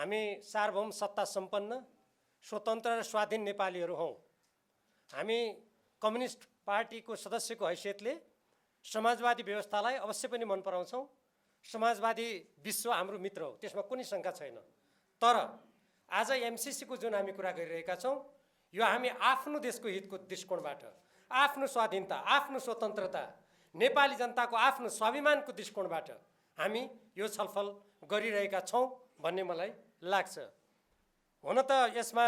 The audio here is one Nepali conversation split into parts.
हामी सार्वभौम सत्ता सम्पन्न स्वतन्त्र र स्वाधीन नेपालीहरू हौं। हामी कम्युनिस्ट पार्टीको सदस्यको हैसियतले समाजवादी व्यवस्थालाई अवश्य पनि मन पराउँछौं। समाजवादी विश्व हाम्रो मित्र हो, त्यसमा कुनै शंका छैन। तर आज एमसीसी को जुन हामी कुरा गरिरहेका छौं, यो हामी आफ्नो देशको हितको दृष्टिकोणबाट, आफ्नो स्वाधीनता, आफ्नो स्वतन्त्रता, नेपाली जनताको आफ्नो स्वाभिमानको दृष्टिकोणबाट हामी यो छलफल गरिरहेका छौं भन्ने मलाई लाग्छ। हुन त यसमा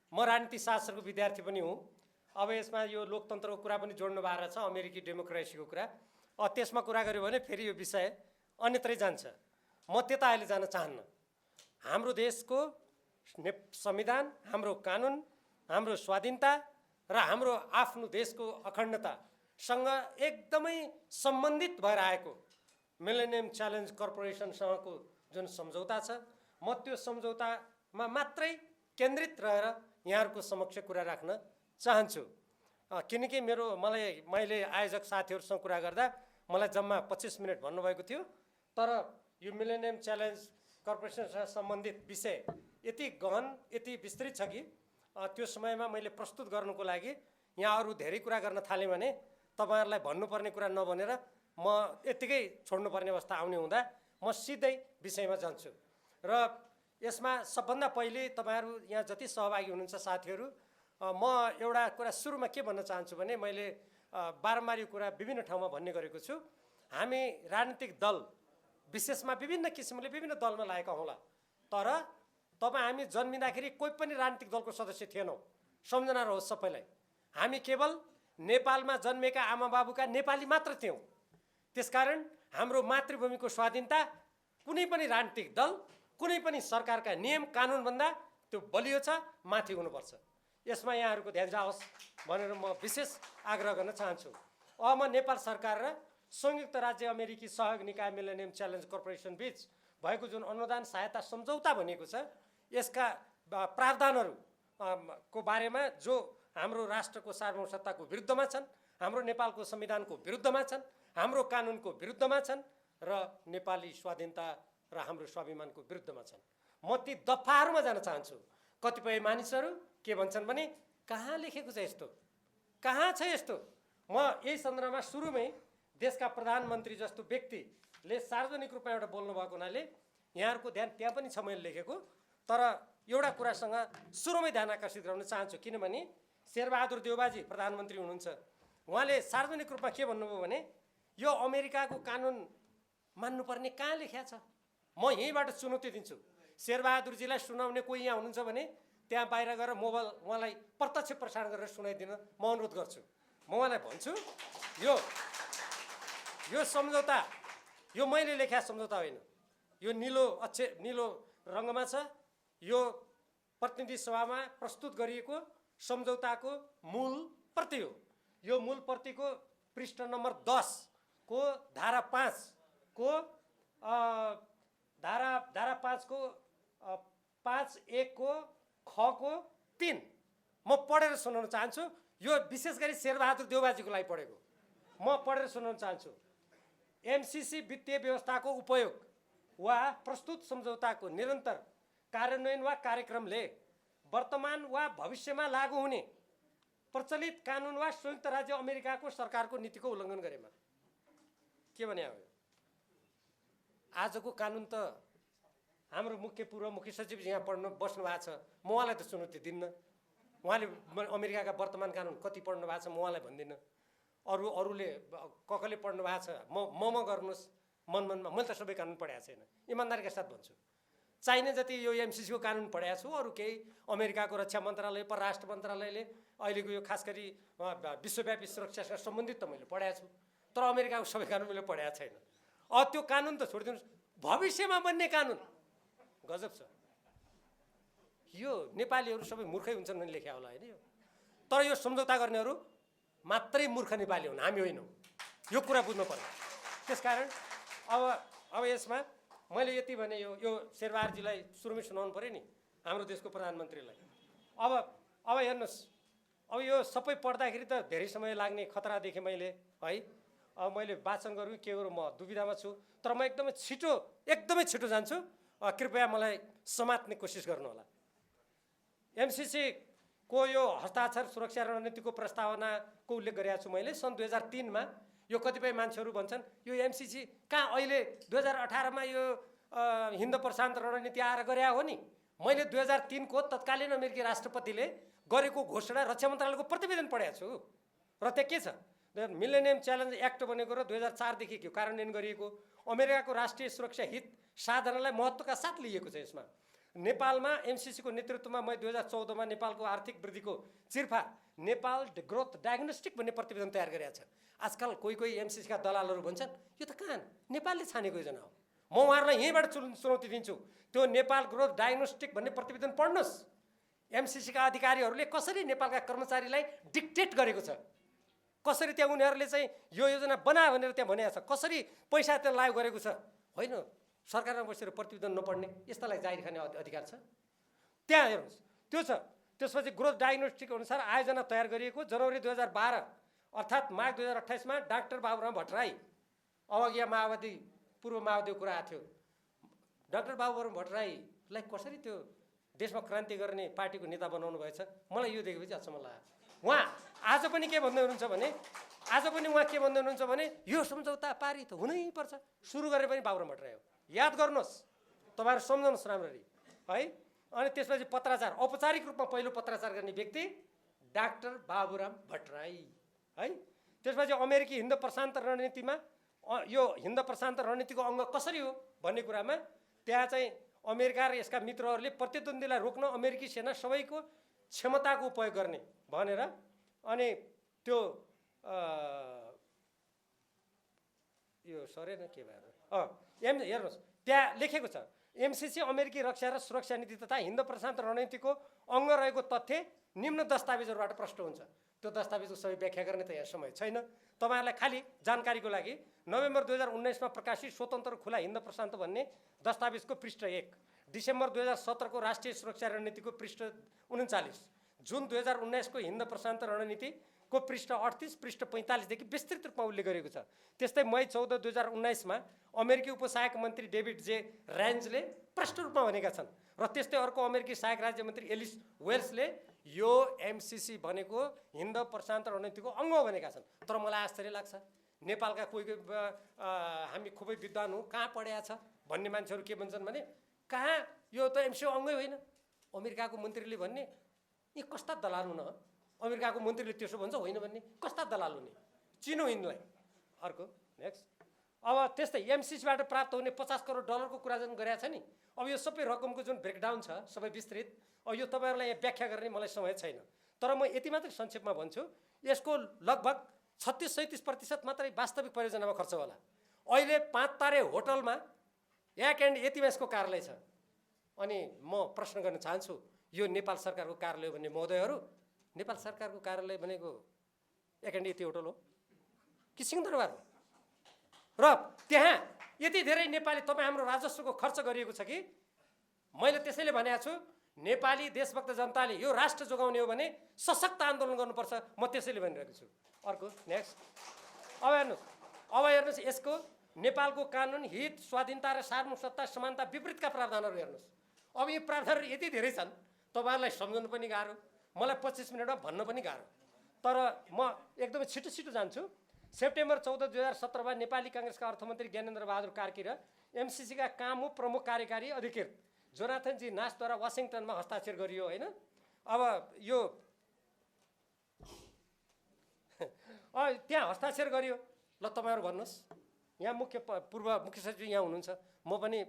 म राजनीति शास्त्रको विद्यार्थी पनि हुँ। अब यसमा यो लोकतन्त्रको कुरा पनि जोड्नु भएको छ, अमेरिकी डेमोक्रेसीको कुरा। त्यसमा कुरा गर्यो भने फेरि यो विषय अन्यत्रै जान्छ। म त्यता अहिले जान चाहन्न। हाम्रो देशको संविधान, हाम्रो कानुन, हाम्रो स्वाधीनता र हाम्रो आफ्नो देशको अखण्डतासँग एकदमै सम्बन्धित भएर आएको मिलेनियम च्यालेन्ज कर्पोरेसनसँगको जुन सम्झौता छ, म त्यो सम्झौतामा मात्रै केन्द्रित रहेर यहाँहरूको समक्ष कुरा राख्न चाहन्छु। किनकि मैले आयोजक साथीहरूसँग कुरा गर्दा मलाई जम्मा 25 मिनट भन्नुभएको थियो। तर यो मिलेनियम च्यालेन्ज कर्पोरेसनसँग सम्बन्धित विषय यति गहन, यति विस्तृत छ कि त्यो समयमा मैले प्रस्तुत गर्नुको लागि यहाँ अरू धेरै कुरा गर्न थालेँ भने तपाईहरुलाई भन्नुपर्ने कुरा नभनेर म यतिकै छोड्नुपर्ने अवस्था आउने हुँदा म सिधै विषयमा जान्छु। र यसमा सबभन्दा पहिले तपाईहरु यहाँ जति सहभागी हुनुहुन्छ साथीहरु, म एउटा कुरा सुरुमा के भन्न चाहन्छु भने मैले बारम्बार यो कुरा विभिन्न ठाउँमा भन्ने गरेको छु। हामी राजनीतिक दल विशेषमा विभिन्न किसिमले विभिन्न दलमा लागेका हौला, तर हामी जन्मिँदाखेरि कोही पनि राजनीतिक दलको सदस्य थिएनौं। सम्झना रहोस् सबैलाई, हामी केवल नेपालमा जन्मेका आमाबाबुका नेपाली मात्र थियौं। त्यसकारण हाम्रो मातृभूमिको स्वाधीनता कुनै पनि राजनीतिक दल, कुनै पनि सरकारका नियम कानुन भन्दा त्यो बलियो छ, माथि हुनुपर्छ। यसमा यहाँहरूको ध्यान जाओस् भनेर म विशेष आग्रह गर्न चाहन्छु। अब म नेपाल सरकार र संयुक्त राज्य अमेरिकी सहयोग निकाय मिलेनियम च्यालेन्ज कर्पोरेसन बीच भएको जुन अनुदान सहायता सम्झौता भनेको छ, यसका प्रावधानहरू को बारेमा जो हाम्रो राष्ट्रको सार्वभौमसत्ताको विरुद्धमा छन्, हाम्रो नेपालको संविधानको विरुद्धमा छन्, हाम्रो कानुनको विरुद्धमा छन् र नेपाली स्वाधीनता र हाम्रो स्वाभिमानको विरुद्धमा छन्। म ती दफाहरूमा जान चाहन्छु। कतिपय मानिसहरू के भन्छन् भने कहाँ लेखेको छ यस्तो, कहाँ छ यस्तो। म यही सन्दर्भमा सुरुमै देशका प्रधानमन्त्री जस्तो व्यक्तिले सार्वजनिक रूपमा एउटा बोल्नु भएको हुनाले यहाँहरूको ध्यान त्यहाँ पनि छ मैले लेखेको। तर एउटा कुरासँग सुरुमै ध्यान आकर्षित गराउन चाहन्छु, किनभने शेरबहादुर देउबाजी प्रधानमन्त्री हुनुहुन्छ। उहाँले सार्वजनिक रूपमा के भन्नुभयो भने यो अमेरिकाको कानुन मान्नुपर्ने कहाँ लेख्या छ। म यहीँबाट चुनौती दिन्छु। शेरबहादुरजीलाई सुनाउने कोही यहाँ हुनुहुन्छ भने त्यहाँ बाहिर गएर मोबाइल उहाँलाई प्रत्यक्ष प्रसारण गरेर सुनाइदिन म अनुरोध गर्छु। म उहाँलाई भन्छु यो सम्झौता यो मैले लेखेका सम्झौता होइन, यो निलो रङमा छ। यो प्रतिनिधि सभामा प्रस्तुत गरिएको सम्झौताको मूल प्रति हो। यो मूल प्रतिको पृष्ठ नम्बर 10 को धारा 5 को धारा 5 को 5(1) को ख को 3 म पढेर सुनाउन चाहन्छु। यो विशेष गरी शेरबहादुर देउबाजीको लागि पढेको, म पढेर सुनाउन चाहन्छु। एमसीसी वित्तीय व्यवस्थाको उपयोग वा प्रस्तुत सम्झौताको निरन्तर कार्यान्वयन वा कार्यक्रमले वर्तमान वा भविष्यमा लागू हुने प्रचलित कानुन वा संयुक्त राज्य अमेरिकाको सरकारको नीतिको उल्लङ्घन गरेमा। के भने हो? आजको कानुन त हाम्रो पूर्व मुख्य सचिव यहाँ बस्नु भएको छ, म उहाँलाई त चुनौती दिन्न। उहाँले अमेरिकाका वर्तमान कानुन कति पढ्नु भएको छ म उहाँलाई भन्दिनँ। अरूले कसले पढ्नु भएको छ म गर्नुहोस् मनमा। मैले त सबै कानुन पढेको छैन, इमान्दारीका साथ भन्छु। चाहिने जति यो एमसीसी को कानुन पढेको छु, अरू केही अमेरिकाको रक्षा मन्त्रालय, परराष्ट्र मन्त्रालयले अहिलेको यो खास गरी विश्वव्यापी सुरक्षासँग सम्बन्धित त मैले पढेको छु, तर अमेरिकाको सबै कानुन मैले पढेको छैन। त्यो कानुन त छोडिदिनुहोस्, भविष्यमा बन्ने कानुन गजब छ। यो नेपालीहरू सबै मूर्खै हुन्छन् भन्ने लेख्या होला होइन यो। तर यो सम्झौता गर्नेहरू मात्रै मूर्ख नेपाली हुन्, हामी होइनौँ। यो कुरा बुझ्नु पर्यो। त्यसकारण अब यसमा मैले यति भने यो शेरबहादुरजीलाई सुरुमै सुनाउनु पर्यो नि, हाम्रो देशको प्रधानमन्त्रीलाई। अब हेर्नुहोस्, अब यो सबै पढ्दाखेरि त धेरै समय लाग्ने खतरा देखेँ मैले है। अब मैले वाचन गरौँ के गरौँ म दुविधामा छु, तर म एकदमै छिटो जान्छु। कृपया मलाई समात्ने कोसिस गर्नु होला। एमसीसी को यो हस्ताक्षर सुरक्षा रणनीतिको प्रस्तावनाको उल्लेख गरेको छु मैले। सन् 2003 मा यो कतिपय मान्छेहरू भन्छन् यो एमसीसी कहाँ अहिले 2018 मा यो हिन्द प्रशान्त रणनीति आएर गरे हो नि। मैले 2003 को तत्कालीन अमेरिकी राष्ट्रपतिले गरेको घोषणा रक्षा मन्त्रालयको प्रतिवेदन पढेको छु र त्यहाँ के छ मिलेनियम च्यालेन्ज एक्ट बनेको र 2004 देखि के कार्यान्वयन गरिएको अमेरिकाको राष्ट्रिय सुरक्षा हित साधनालाई महत्त्वका साथ लिएको छ। यसमा नेपालमा एमसीसीको नेतृत्वमा मै 2014 मा नेपालको आर्थिक वृद्धिको चिरफार नेपाल ग्रोथ डायग्नोस्टिक भन्ने प्रतिवेदन तयार गरेको छ। आजकल कोही एमसीसी का दलालहरू भन्छन् यो त कहाँ नेपालले छानेको योजना हो। म उहाँहरूलाई यहीँबाट चुनौती दिन्छु, त्यो नेपाल ग्रोथ डायग्नोस्टिक भन्ने प्रतिवेदन पढ्नुहोस्। एमसीसी का अधिकारीहरूले कसरी नेपालका कर्मचारीलाई डिक्टेट गरेको छ, कसरी त्यहाँ उनीहरूले चाहिँ यो योजना बना भनेर त्यहाँ भनेको छ, कसरी पैसा त्यहाँ लागु गरेको छ। होइन सरकारमा बसेर प्रतिवेदन नपढ्ने यस्तालाई जाहिर खाने अधिकार छ। त्यहाँ हेर्नुहोस् त्यो छ। त्यसपछि ग्रोथ डायग्नोस्टिक अनुसार आयोजना तयार गरिएको जनवरी 2012 अर्थात् माघ 2028 मा डाक्टर बाबुराम भट्टराई अवज्ञा माओवादी पूर्व माओवादीको कुरा आएको थियो। डाक्टर बाबुराम भट्टराईलाई कसरी त्यो देशमा क्रान्ति गर्ने पार्टीको नेता बनाउनु भएछ मलाई यो देखेपछि अचम्म लाग्यो। उहाँ आज पनि के भन्दै हुनुहुन्छ भने यो सम्झौता पारित हुनै पर्छ सुरु गरे पनि बाबुराम भट्टराई हो। याद गर्नुहोस्, तपाईहरु सम्झनुहोस् राम्ररी है। अनि त्यसपछि पत्राचार औपचारिक रूपमा पहिलो पत्राचार गर्ने व्यक्ति डाक्टर बाबुराम भट्टराई है। त्यसपछि अमेरिकी हिन्द प्रशान्त रणनीतिमा यो हिन्द प्रशान्त रणनीतिको अङ्ग कसरी हो भन्ने कुरामा त्यहाँ चाहिँ अमेरिका र यसका मित्रहरूले प्रतिद्वन्द्वीलाई रोक्न अमेरिकी सेना सबैको क्षमताको उपयोग गर्ने भनेर अनि त्यो यो सरेन के भएर हेर्नुहोस् त्यहाँ लेखेको छ एमसीसी अमेरिकी रक्षा र सुरक्षा नीति तथा हिन्द प्रशान्त रणनीतिको अङ्ग रहेको तथ्य निम्न दस्तावेजहरूबाट प्रष्ट हुन्छ। त्यो दस्तावेजको सबै व्याख्या गर्ने त यहाँ समय छैन। तपाईहरुलाई खाली जानकारीको लागि नोभेम्बर 2019 मा प्रकाशित स्वतन्त्र खुला हिन्द प्रशान्त भन्ने दस्तावेजको पृष्ठ 1, डिसेम्बर 2017 को राष्ट्रिय सुरक्षा रणनीतिको पृष्ठ 39, जुन 2019 को हिन्द प्रशान्त रणनीति को पृष्ठ 38 पृष्ठ 45 देखि विस्तृत रूपमा उल्लेख गरेको छ। त्यस्तै मई 14 2019 मा अमेरिकी उपसहायक मन्त्री डेभिड जे रेन्जले प्रष्ट रूपमा भनेका छन् र त्यस्तै अर्को अमेरिकी सहायक राज्य मन्त्री एलिस वेल्सले यो एमसीसी भनेको हिन्द प्रशान्त रणनीतिको अङ्ग हो भनेका छन्। तर मलाई आश्चर्य लाग्छ नेपालका कोही हामी खुबै विद्वान हौं कहाँ पढेको छ भन्ने मान्छेहरू के भन्छन् भने कहाँ यो त एमसीसी अङ्गै होइन। अमेरिकाको मन्त्रीले भन्ने यी कस्ता दलाल हुन्, अमेरिकाको मन्त्रीले त्यसो भन्छ होइन भन्ने कस्ता दलाल हुने, चिनो यिनलाई। अर्को नेक्स्ट अब त्यस्तै एमसीसीबाट प्राप्त हुने 50 करोड डलरको कुरा जुन गरेको छ नि, अब यो सबै रकमको जुन ब्रेकडाउन छ सबै विस्तृत, अब यो तपाईहरुलाई यहाँ व्याख्या गर्ने मलाई समय छैन। तर म यति मात्र संक्षेपमा भन्छु यसको लगभग 36-37% मात्रै वास्तविक परियोजनामा खर्च होला। अहिले 5 तारे होटलमा एक एन्ड यतिमासको कार्यालय छ। अनि म प्रश्न गर्न चाहन्छु यो नेपाल सरकारको कार्यालय भन्ने महोदयहरू, नेपाल सरकारको कार्यालय भनेको एक एन्ड यति होटल हो कि सिंहदरबार हो? र त्यहाँ यति धेरै नेपाली तपाईँ हाम्रो राजस्वको खर्च गरिएको छ कि मैले त्यसैले भनेको छु नेपाली देशभक्त जनताले यो राष्ट्र जोगाउने हो भने सशक्त आन्दोलन गर्नुपर्छ। म त्यसैले भनिरहेको छु। अर्को नेक्स्ट अब हेर्नुहोस् यसको नेपालको कानुन हित स्वाधीनता र सार्वभौमसत्ता समानता विपरीतका प्रावधानहरू हेर्नुहोस्। अब यो प्रावधानहरू यति धेरै छन् तपाईहरुलाई सम्झाउनु पनि गाह्रो, मलाई 25 मिनेटमा भन्न पनि गाह्रो। तर म एकदमै छिटो जान्छु। सेप्टेम्बर 14 2017 मा नेपाली कांग्रेसका अर्थमन्त्री ज्ञानेन्द्र बहादुर कार्की र एमसीसी का कामु प्रमुख कार्यकारी अधिकृत जोनाथन जी नासद्वारा वाशिङटनमा हस्ताक्षर गरियो होइन। अब यो त्यहाँ हस्ताक्षर गरियो। ल तपाईहरु भन्नुहोस्, यहाँ पूर्व मुख्य सचिव यहाँ हुनुहुन्छ, म पनि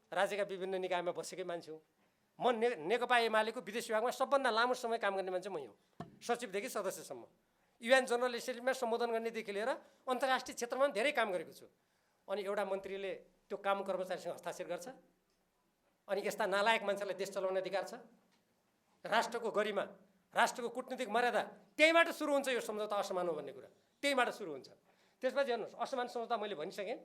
राज्यका विभिन्न निकायमा बसेकै मान्छे हुँ। म नेकपा एमालेको विदेश विभागमा सबभन्दा लामो समय काम गर्ने मान्छे मै हुँ, सचिवदेखि सदस्यसम्म। युएन जनरल एसेम्ब्लीमा सम्बोधन गर्नेदेखि लिएर अन्तर्राष्ट्रिय क्षेत्रमा धेरै काम गरेको छु। अनि एउटा मन्त्रीले त्यो काम कर्मचारीसँग हस्ताक्षर गर्छ अनि यस्ता नालायक मान्छेलाई देश चलाउने अधिकार छ? राष्ट्रको गरिमा, राष्ट्रको कूटनीतिक मर्यादा त्यहीबाट सुरु हुन्छ। यो सम्झौता असमान हो भन्ने कुरा त्यहीबाट सुरु हुन्छ। त्यसपछि हेर्नुहोस् असमान सम्झौता मैले भनिसकेँ।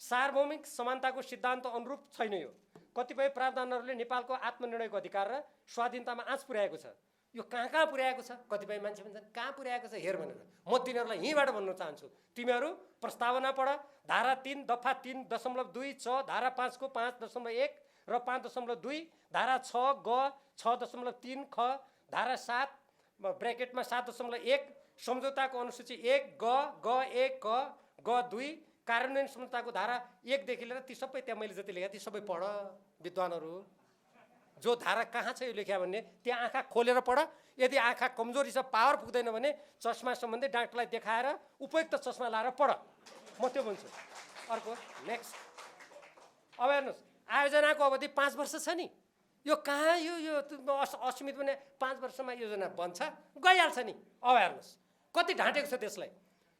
सार्वभौमिक समानताको सिद्धान्त अनुरूप छैन यो। कतिपय प्रावधानहरूले नेपालको आत्मनिर्णयको अधिकार र स्वाधीनतामा आँच पुर्याएको छ। यो कहाँ पुर्याएको छ? कतिपय मान्छे भन्छन् कहाँ पुर्याएको छ हेर भनेर। म तिनीहरूलाई यहीँबाट भन्न चाहन्छु तिमीहरू प्रस्तावना पढ। धारा 3 दफा 3.2 छ, धारा 5 को 5.1, र 5.2 धारा 6 ग 6.3 ख धारा 7 ब्र्याकेटमा 7.1 सम्झौताको अनुसूची 1 ग ग 1 क ग 2 कार्यान्वयन सम्झौताको धारा 1 देखि लिएर ती सबै त्यहाँ मैले जति लेखेँ ती सबै पढ विद्वानहरू। जो धारा कहाँ छ यो लेख्या भन्ने त्यहाँ आँखा खोलेर पढ। यदि आँखा कमजोरी छ पावर पुग्दैन भने चस्मा सम्बन्धी डाक्टरलाई देखाएर उपयुक्त चस्मा लाएर पढ। म त्यो भन्छु। अर्को नेक्स्ट अब हेर्नुहोस् आयोजनाको अवधि 5 वर्ष छ नि यो कहाँ यो असीमित भने 5 वर्षमा योजना बन्छ गइहाल्छ नि। अब हेर्नुहोस् कति ढाँटेको छ त्यसलाई।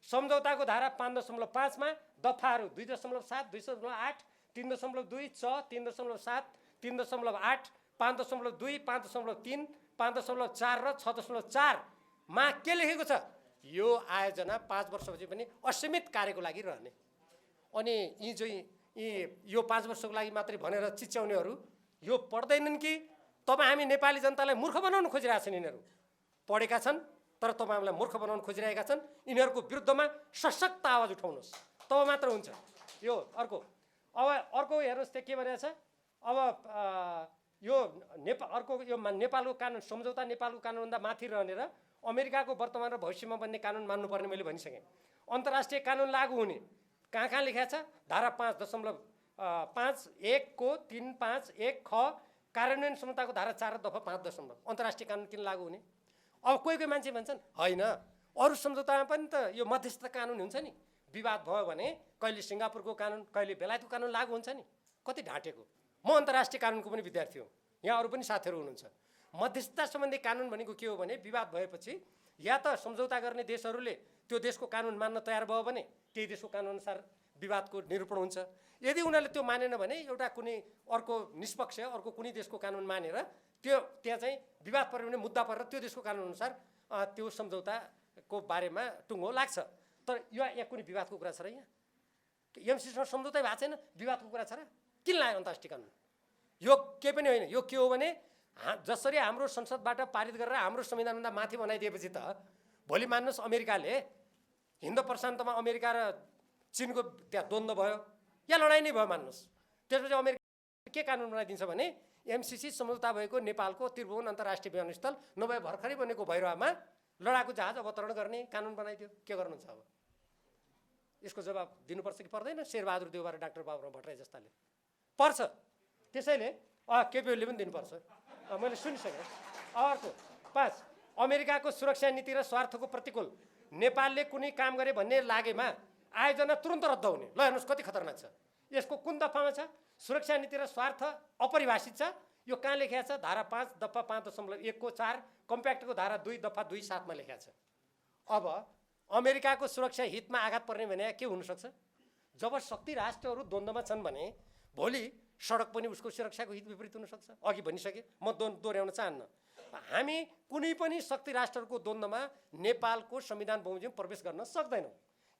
सम्झौताको धारा 5.5 मा दफाहरू 2.7 2.8 3.2 च 3.7 3.8 5.2 5.3 5.4 र 6.4 मा के लेखेको छ यो आयोजना 5 वर्षपछि पनि असीमित कार्यको लागि रहने। अनि यो 5 वर्षको लागि मात्रै भनेर चिच्याउनेहरू यो पढ्दैनन् कि तपाईँ हामी नेपाली जनतालाई मूर्ख बनाउन खोजिरहेछन्। यिनीहरू पढेका छन् तर तपाईँ हामीलाई मूर्ख बनाउन खोजिरहेका छन्। यिनीहरूको विरुद्धमा सशक्त आवाज उठाउनुहोस् तब मात्र हुन्छ यो। अर्को हेर्नुहोस् त्यहाँ के भनेको छ। अब यो नेपालको कानुन सम्झौता नेपालको कानुनभन्दा माथि रहने र अमेरिकाको वर्तमान र भविष्यमा बन्ने कानुन मान्नुपर्ने मैले भनिसकेँ। अन्तर्राष्ट्रिय कानुन लागू हुने कहाँ लेखेको छ धारा 5.5 को 3.5 ख कार्यान्वयन सम्झौताको धारा 4 दफा 5 अन्तर्राष्ट्रिय कानुन किन लागू हुने। अब कोही मान्छे भन्छन् होइन अरू सम्झौतामा पनि त यो मध्यस्थता कानुन हुन्छ नि विवाद भयो भने कहिले सिङ्गापुरको कानुन कहिले बेलायतको कानुन लागू हुन्छ नि। कति ढाँटेको। म अन्तर्राष्ट्रिय कानुनको पनि विद्यार्थी हुँ यहाँ अरू पनि साथीहरू हुनुहुन्छ। मध्यस्थता सम्बन्धी कानुन भनेको के हो भने विवाद भएपछि या त सम्झौता गर्ने देशहरूले त्यो देशको कानुन मान्न तयार भयो भने त्यही देशको कानुनअनुसार विवादको निरूपण हुन्छ। यदि उनीहरूले त्यो मानेन भने एउटा कुनै अर्को निष्पक्ष अर्को कुनै देशको कानुन मानेर त्यहाँ चाहिँ विवाद पऱ्यो भने मुद्दा परेर त्यो देशको कानुनअनुसार त्यो सम्झौताको बारेमा टुङ्गो लाग्छ। तर यहाँ कुनै विवादको कुरा छ र यहाँ एमसीसँग सम्झौतै भएको छैन विवादको कुरा छ र किन लाग्यो अन्तर्राष्ट्रिय कानुन। यो केही पनि होइन। यो के हो भने जसरी हाम्रो संसदबाट पारित गरेर हाम्रो संविधानभन्दा माथि बनाइदिएपछि त भोलि मान्नुहोस् अमेरिकाले हिन्द प्रशान्तमा अमेरिका र चीनको त्यहाँ द्वन्द्व भयो या लडाइँ नै भयो मान्नुहोस्। त्यसपछि अमेरिका के कानुन बनाइदिन्छ भने एमसीसी सम्झौता भएको नेपालको त्रिभुवन अन्तर्राष्ट्रिय विमानस्थल नभए भर्खरै बनेको भैरवामा लडाकु जहाज अवतरण गर्ने कानुन बनाइदियो। के गर्नुहुन्छ अब यसको जवाब दिनुपर्छ कि पर्दैन। शेरबहादुर देउवा र डाक्टर बाबुराम भट्टराई जस्ताले पर्छ। त्यसैले केपी ओलीले पनि दिनुपर्छ। मैले सुनिसकेँ। अर्को 5 अमेरिकाको सुरक्षा नीति र स्वार्थको प्रतिकूल नेपालले कुनै काम गरे भन्ने लागेमा आयोजना तुरन्त रद्द हुने। ल हेर्नुहोस् कति खतरनाक छ। यसको कुन दफामा छ सुरक्षा नीति र स्वार्थ अपरिभाषित छ। यो कहाँ लेखेको छ धारा 5 दफा 5.1 को 4 कम्प्याक्टको धारा 2 दफा 2.7 मा लेखेको छ। अब अमेरिकाको सुरक्षा हितमा आघात पर्ने भने के हुनसक्छ जब शक्ति राष्ट्रहरू द्वन्द्वमा छन् भने भोलि सडक पनि उसको सुरक्षाको हित विपरीत हुनसक्छ। अघि भनिसकेँ म दोहोऱ्याउन चाहन्न। हामी कुनै पनि शक्ति राष्ट्रहरूको द्वन्द्वमा नेपालको संविधान बमोजिम प्रवेश गर्न सक्दैनौँ।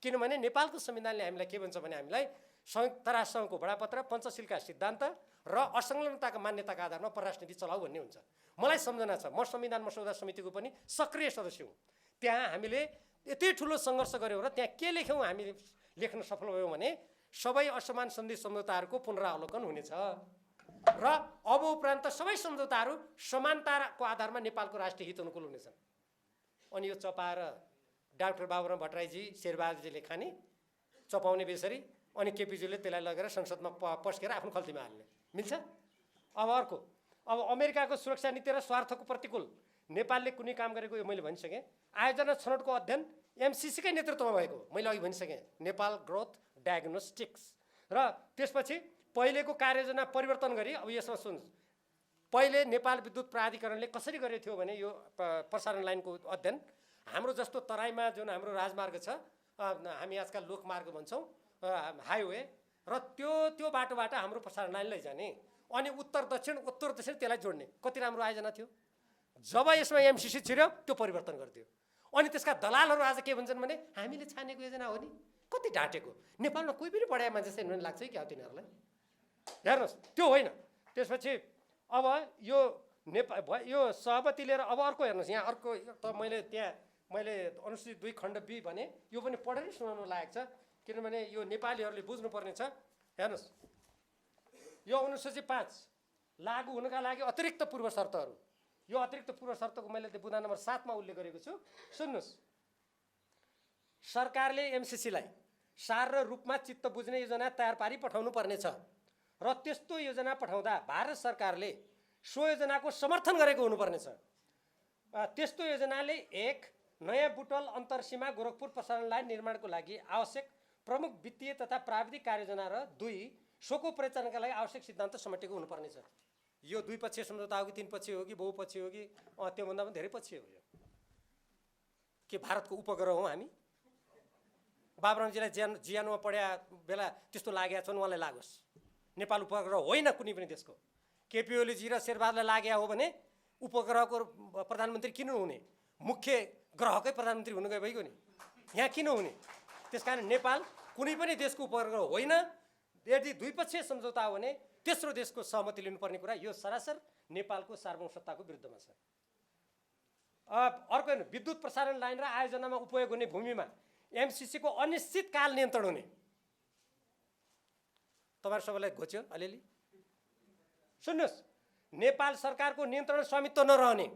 किनभने नेपालको संविधानले हामीलाई के भन्छ भने हामीलाई संयुक्त राष्ट्रसङ्घको बडापत्र पञ्चशीलका सिद्धान्त र असंलग्नताका मान्यताका आधारमा परराष्ट्र नीति चलाऊ भन्ने हुन्छ। मलाई सम्झना छ म संविधान मसौदा समितिको पनि सक्रिय सदस्य हुँ। त्यहाँ हामीले यति ठुलो सङ्घर्ष गऱ्यौँ र त्यहाँ के लेख्यौँ हामी लेख्न सफल भयौँ भने सबै असमान सन्धि सम्झौताहरूको पुनरावलोकन हुनेछ र अब उपरान्त सबै सम्झौताहरू समानताको आधारमा नेपालको राष्ट्रिय हित अनुकूल हुनेछन्। अनि यो चपाएर डाक्टर बाबुराम भट्टराईजी शेरबहादुरजीले खाने चपाउने बेसरी अनि केपीजीले त्यसलाई लगेर संसदमा पस्केर आफ्नो खल्तीमा हाल्ने मिल्छ। अब अर्को अब अमेरिकाको सुरक्षा नीति र स्वार्थको प्रतिकूल नेपालले कुनै काम गरेको यो मैले भनिसकेँ। आयोजना छनौटको अध्ययन एमसीसीकै नेतृत्वमा भएको मैले अघि भनिसकेँ नेपाल ग्रोथ डायग्नोस्टिक्स र त्यसपछि पहिलेको कार्ययोजना परिवर्तन गरी अब यसमा सुन्नुहोस् पहिले नेपाल विद्युत प्राधिकरणले कसरी गरेको थियो भने यो प्रसारण लाइनको अध्ययन हाम्रो जस्तो तराईमा जुन हाम्रो राजमार्ग छ हामी आजकल लोकमार्ग भन्छौँ हाइवे र त्यो बाटोबाट हाम्रो प्रसारण लाइन लैजाने अनि उत्तर दक्षिण त्यसलाई जोड्ने कति राम्रो आयोजना थियो। जब यसमा एमसीसी छिर्यो त्यो परिवर्तन गरिदियो। अनि त्यसका दलालहरू आज के भन्छन् भने हामीले छानेको योजना हो नि। कति ढाँटेको। नेपालमा कोही पनि पढाए मान्छे चाहिँ लाग्छ कि अब तिनीहरूलाई हेर्नुहोस् त्यो होइन। त्यसपछि अब यो सहमति लिएर अब अर्को हेर्नुहोस् यहाँ अर्को त मैले अनुसूची 2 खण्ड बी भने यो पनि पढेर सुनाउनु लायक छ किनभने यो नेपालीहरूले बुझ्नुपर्ने छ। हेर्नुहोस् यो अनुसूची 5 लागू हुनका लागि अतिरिक्त पूर्व शर्तहरू, यो अतिरिक्त पूर्व शर्तको मैले बुँदा नम्बर 7 मा उल्लेख गरेको छु। सुन्नुहोस्, सरकारले एमसिसीलाई सार र रूपमा चित्त बुझ्ने योजना तयार पारी पठाउनु पर्नेछ र त्यस्तो योजना पठाउँदा भारत सरकारले सो योजनाको समर्थन गरेको हुनुपर्नेछ। त्यस्तो योजनाले 1 नयाँ बुटवल अन्तरसीमा गोरखपुर प्रसारण लाइन निर्माणको लागि आवश्यक प्रमुख वित्तीय तथा प्राविधिक कार्ययोजना र 2 सोको परिचालनका लागि आवश्यक सिद्धान्त समेटेको हुनुपर्नेछ। यो 2 पक्षीय सम्झौता हो कि 3 पक्षीय हो कि बहुपक्षीय हो कि त्योभन्दा पनि धेरै पक्षीय हो। यो के भारतको उपग्रह हो हामी? बाबुरामजीलाई जियानमा पढ्या बेला त्यस्तो लागेका छन्, उहाँलाई लागोस्। नेपाल उपग्रह होइन कुनै पनि देशको। केपी ओलीजी र शेरबहादुरलाई लागेको हो भने उपग्रहको प्रधानमन्त्री किन हुने? मुख्य ग्रहकै प्रधानमन्त्री हुनु गएको नि, यहाँ किन हुने? त्यसकारण नेपाल कुनै पनि देशको उपग्रह होइन। यदि द्विपक्षीय सम्झौता हो भने तेस्रो देशको सहमति लिनुपर्ने कुरा, यो सरासर नेपालको सार्वभौमसत्ताको विरुद्धमा छ। अर्को हेर्नु, विद्युत प्रसारण लाइन र आयोजनामा उपयोग हुने भूमिमा एमसिसीको अनिश्चित काल नियन्त्रण हुने। तपाईहरु सबैलाई घोच्यो अलिअलि? सुन्नुहोस्, नेपाल सरकारको नियन्त्रण स्वामित्व नरहने।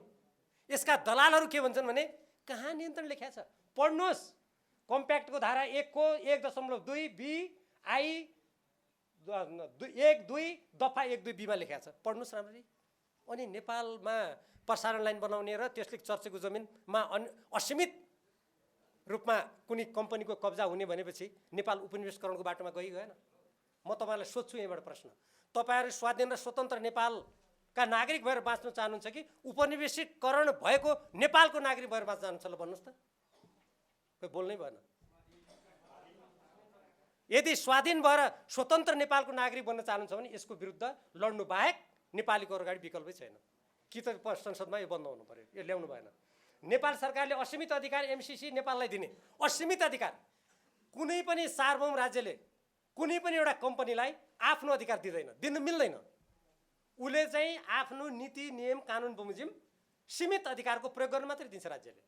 यसका दलालहरू के भन्छन् भने कहाँ नियन्त्रण लेख्या छ? पढ्नुहोस्, कम्प्याक्टको धारा 1 को 1.2 बी आई 1.2 दफा 1.2 बीमा लेख्या छ। पढ्नुहोस् राम्ररी। अनि नेपालमा प्रसारण लाइन बनाउने र त्यसले चर्चेको जमिनमा असीमित रूपमा कुनै कम्पनीको कब्जा हुने भनेपछि नेपाल उपनिवेशकरणको बाटोमा गएन? म तपाईहरुलाई सोध्छु यहीँबाट प्रश्न, तपाईहरु स्वाधीन र स्वतन्त्र नेपालका नागरिक भएर बाँच्न चाहनुहुन्छ कि उपनिवेशीकरण भएको नेपालको नागरिक भएर बाँच्न चाहनुहुन्छ? ल भन्नुहोस् त, कोही बोल्नै भएन। यदि स्वाधीन भएर स्वतन्त्र नेपालको नागरिक बन्न चाहनुहुन्छ भने यसको विरुद्ध लड्नु बाहेक नेपालीको अगाडि विकल्पै छैन। कि त संसदमा यो बन्द हुनु पर्यो, यो ल्याउनु भएन। नेपाल सरकारले असीमित अधिकार एमसिसी नेपाललाई दिने, असीमित अधिकार। कुनै पनि सार्वभौम राज्यले कुनै पनि एउटा कम्पनीलाई आफ्नो अधिकार दिँदैन, दिन मिल्दैन। उसले चाहिँ आफ्नो नीति नियम कानुन बमोजिम सीमित अधिकारको प्रयोग गर्न मात्रै दिन्छ राज्यले,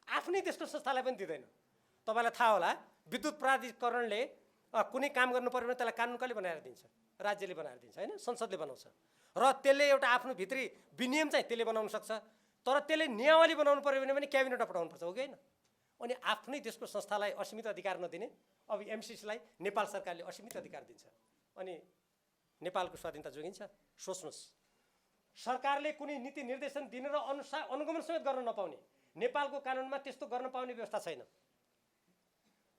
आफ्नै देशको संस्थालाई पनि दिँदैन। तपाईलाई थाहा होला, विद्युत प्राधिकरणले कुनै काम गर्नु पर्यो भने त्यसलाई कानुन कसले बनाएर दिन्छ? राज्यले बनाएर दिन्छ हैन, संसदले बनाउँछ। र त्यसले एउटा आफ्नो भित्री विनियम चाहिँ त्यसले बनाउन सक्छ, तर त्यसले नियमावली बनाउनु पर्यो भने क्याबिनेटमा पठाउनु पर्छ, हो कि हैन? अनि आफ्नै देशको संस्थालाई असीमित अधिकार नदिने, अब एमसिसीलाई नेपाल सरकारले असीमित अधिकार दिन्छ, अनि नेपालको स्वाधीनता जोगिन्छ? सोच्नुहोस्, सरकारले कुनै नीति निर्देशन दिने र अनुगमन समेत गर्न नपाउने, नेपालको कानुनमा त्यस्तो गर्न पाउने व्यवस्था छैन।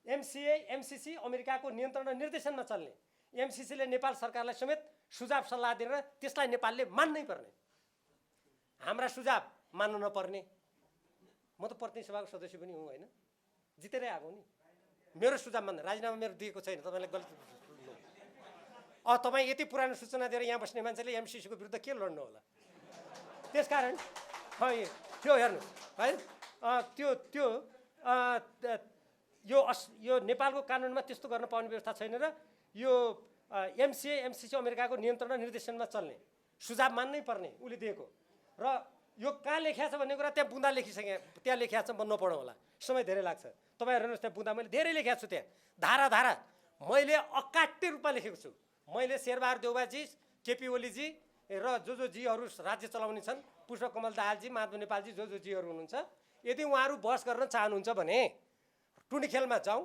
एमसिसी अमेरिकाको नियन्त्रण र निर्देशनमा चल्ने। एमसिसीले नेपाल सरकारलाई समेत सुझाव सल्लाह दिएर त्यसलाई नेपालले मान्नै पर्ने। हाम्रा सुझाव मान्नु नपर्ने। म त प्रतिनिधि सभाको सदस्य पनि हुँ हैन, जितेरै आएको नि। मेरो सुझाव मान्दैन, राजीनामा मेरो दिएको छैन, तपाईले गलत। तपाईँ यति पुरानो सूचना दिएर यहाँ बस्ने मान्छेले एमसिसीको विरुद्ध के लड्नु होला? त्यसकारण त्यो हेर्नु है, यो नेपालको कानुनमा त्यस्तो गर्न पाउने व्यवस्था छैन र यो एमसिसी अमेरिकाको नियन्त्रण र निर्देशनमा चल्ने, सुझाव मान्नै पर्ने उसले दिएको। र यो कहाँ लेखिया छ भन्ने कुरा त्यहाँ बुँदा लेखिसकेँ, त्यहाँ लेखिया छ, म नपढौँ होला, समय धेरै लाग्छ। तपाईँ हेर्नुहोस्, त्यहाँ बुँदा मैले धेरै लेखेको छु, त्यहाँ धारा धारा मैले अकाट्य रूपमा लेखेको छु। मैले शेरबहादुर देउवाजी, केपी ओलीजी र जो जीहरू राज्य चलाउने छन्, पुष्पकमल दाहालजी, माधव नेपालजी, जो जीहरू हुनुहुन्छ, यदि उहाँहरू बहस गर्न चाहनुहुन्छ भने टुनी खेलमा जाउँ,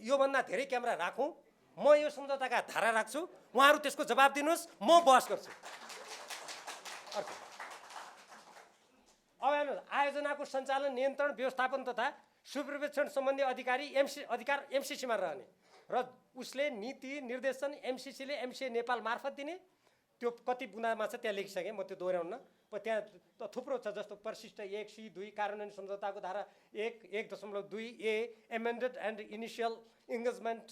योभन्दा धेरै क्यामेरा राखौँ, म यो सम्झौताका धारा राख्छु, उहाँहरू त्यसको जवाब दिनुहोस्, म बहस गर्छु। अब हेर्नुहोस्, आयोजनाको सञ्चालन, नियन्त्रण, व्यवस्थापन तथा सुपरिवेक्षण सम्बन्धी अधिकार एमसिसीमा रहने र उसले नीति निर्देशन एमसिसीले एमसिए नेपाल मार्फत दिने। त्यो कति बुँदामा छ त्यहाँ लेखिसकेँ, म त्यो दोहोऱ्याउन। त्यहाँ थुप्रो छ, जस्तो परिशिष्ट 1C2 कार्यान्वयन सम्झौताको धारा 1.2 A amended and initial engagement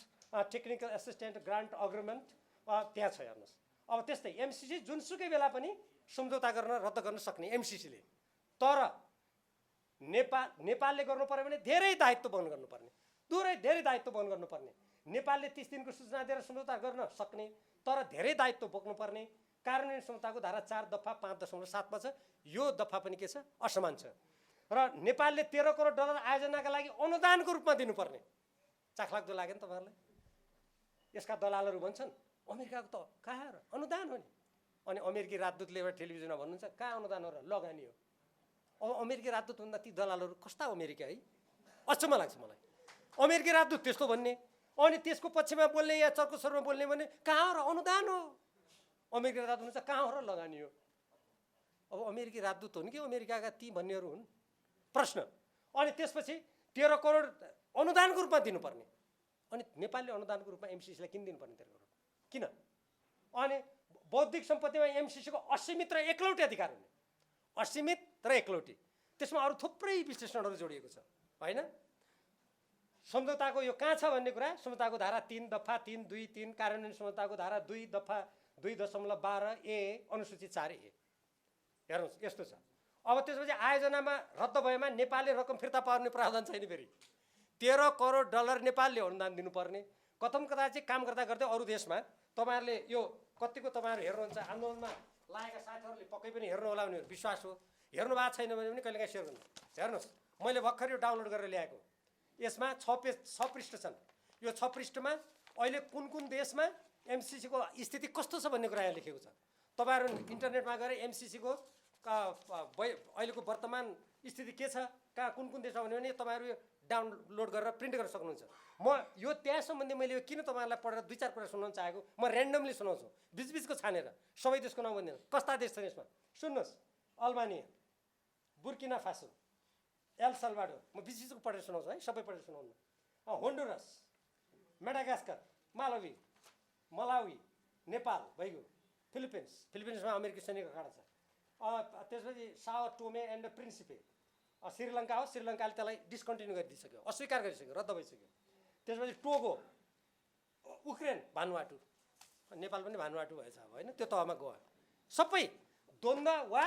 technical assistant grant agreement त्यहाँ छ, हेर्नुहोस्। अब त्यस्तै एमसिसी जुनसुकै बेला पनि सम्झौता गर्न रद्द गर्न सक्ने एमसिसीले, तर नेपालले गर्नु पर्यो भने धेरै दायित्व वहन गर्नुपर्ने, धेरै दायित्व वहन गर्नुपर्ने। नेपालले 30 दिनको सूचना दिएर सम्झौता गर्न सक्ने, तर धेरै दायित्व बोक्नुपर्ने। कार्यान्वयन सम्झौताको धारा 4 दफा 5.7 मा छ, यो दफा पनि के छ? असमान छ। र नेपालले 13 करोड डलर आयोजनाका लागि अनुदानको रूपमा दिनुपर्ने। चाखलाग्दो लाग्यो नि तपाईँहरूलाई? यसका दलालहरू भन्छन् अमेरिकाको त कहाँ र अनुदान हो नि, अनि अमेरिकी राजदूतले एउटा टेलिभिजनमा भन्नुहुन्छ कहाँ अनुदान हो र लगानी हो। अब अमेरिकी राजदूत भन्दा ती दलालहरू कस्ता अमेरिका है, अचम्म लाग्छ मलाई। अमेरिकी राजदूत त्यस्तो भन्ने, अनि त्यसको पक्षमा बोल्ने या चर्को स्वरमा बोल्ने भने कहाँ र अनुदान हो, अमेरिकी राजदूत हुन्छ कहाँ हो र लगानी हो। अब अमेरिकी राजदूत हुन् कि अमेरिकाका ती भन्नेहरू हुन् प्रश्न। अनि त्यसपछि 13 करोड अनुदानको रूपमा दिनुपर्ने, अनि नेपालले अनुदानको रूपमा एमसिसीलाई किन दिनुपर्ने 13 करोड किन? अनि बौद्धिक सम्पत्तिमा एमसिसीको असीमित र एकलौटी अधिकार हुने, असीमित र एकलौटी, त्यसमा अरू थुप्रै विश्लेषणहरू जोडिएको छ होइन। सम्झौताको यो कहाँ छ भन्ने कुरा सम्झौताको धारा 3 दफा 3.2.3 कार्यान्वयन सम्झौताको धारा 2 दफा 2.12A अनुसूची 4A हेर्नुहोस् यस्तो छ। अब त्यसपछि आयोजनामा रद्द भएमा नेपालले रकम फिर्ता पाउने प्रावधान छैन। फेरि 13 करोड डलर नेपालले अनुदान दिनुपर्ने। कथम कता चाहिँ काम गर्दा गर्दै अरू देशमा तपाईँहरूले यो कतिको तपाईँहरू हेर्नुहुन्छ, आन्दोलनमा लागेका साथीहरूले पक्कै पनि हेर्नु होला भने विश्वास हो। हेर्नु भएको छैन भने पनि कहिलेकाहीँ सेयर गर्नु। हेर्नुहोस् मैले भर्खर यो डाउनलोड गरेर ल्याएको, यसमा 6 पृष्ठ छन्। यो 6 पृष्ठमा अहिले कुन कुन देशमा एमसिसीको स्थिति कस्तो छ भन्ने कुरा यहाँ लेखेको छ। तपाईँहरू इन्टरनेटमा गएर एमसिसीको अहिलेको वर्तमान स्थिति के छ, कहाँ कुन कुन देशमा भन्यो भने तपाईँहरू यो डाउनलोड गरेर प्रिन्ट गर्न सक्नुहुन्छ। म यो त्यहाँ सम्बन्धी मैले यो किन तपाईँहरूलाई पढेर 2-4 कुरा सुनाउन चाहेको, म ऱ्यान्डमली सुनाउँछु बिचबिचको छानेर, सबै देशको नाउँ भन्दैन। कस्ता देश छन् यसमा सुन्नुहोस्, Albania, Burkina Faso, L Salvador, म बिचबिचको पढेर सुनाउँछु है, सबै पढेर सुनाउनु। होन्डुरस, मेडागास्कर, मालवी, मलावी, नेपाल भइगयो, फिलिपिन्समा अमेरिकी सैनिक अखाडा छ। त्यसपछि साओ टोमे एन्ड प्रिन्सिपे, श्रीलङ्का हो, श्रीलङ्काले त्यसलाई डिस्कन्टिन्यू गरिदिइसक्यो, अस्वीकार गरिसक्यो, रद्द भइसक्यो। त्यसपछि टोगो, उक्रेन, भानुआटु, नेपाल पनि भानुआटु भएछ अब होइन, त्यो तहमा गयो। सबै द्वन्द्व वा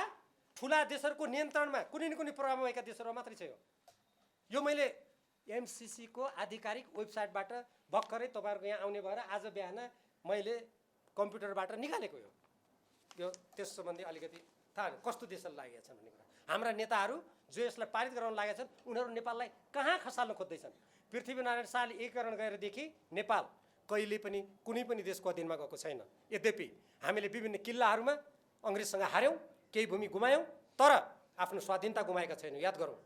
ठुला देशहरूको नियन्त्रणमा कुनै न कुनै प्रभाव भएका देशहरूमा मात्रै छ यो। मैले एमसिसीको आधिकारिक वेबसाइटबाट भर्खरै तपाईँहरूको यहाँ आउने भएर आज बिहान मैले कम्प्युटरबाट निकालेको यो त्यस सम्बन्धी अलिकति थाहा कस्तो देशलाई लागेका छन् भन्ने कुरा। हाम्रा नेताहरू जो यसलाई पारित गराउन लागेका छन् उनीहरू नेपाललाई कहाँ खसाल्न खोज्दैछन्। पृथ्वीनारायण शाहले एकीकरण गरेरदेखि नेपाल कहिले पनि कुनै पनि देशको अधीनमा गएको छैन। यद्यपि हामीले विभिन्न किल्लाहरूमा अङ्ग्रेजसँग हार्यौँ, केही भूमि गुमायौँ, तर आफ्नो स्वाधीनता गुमाएका छैनौँ। याद गरौँ,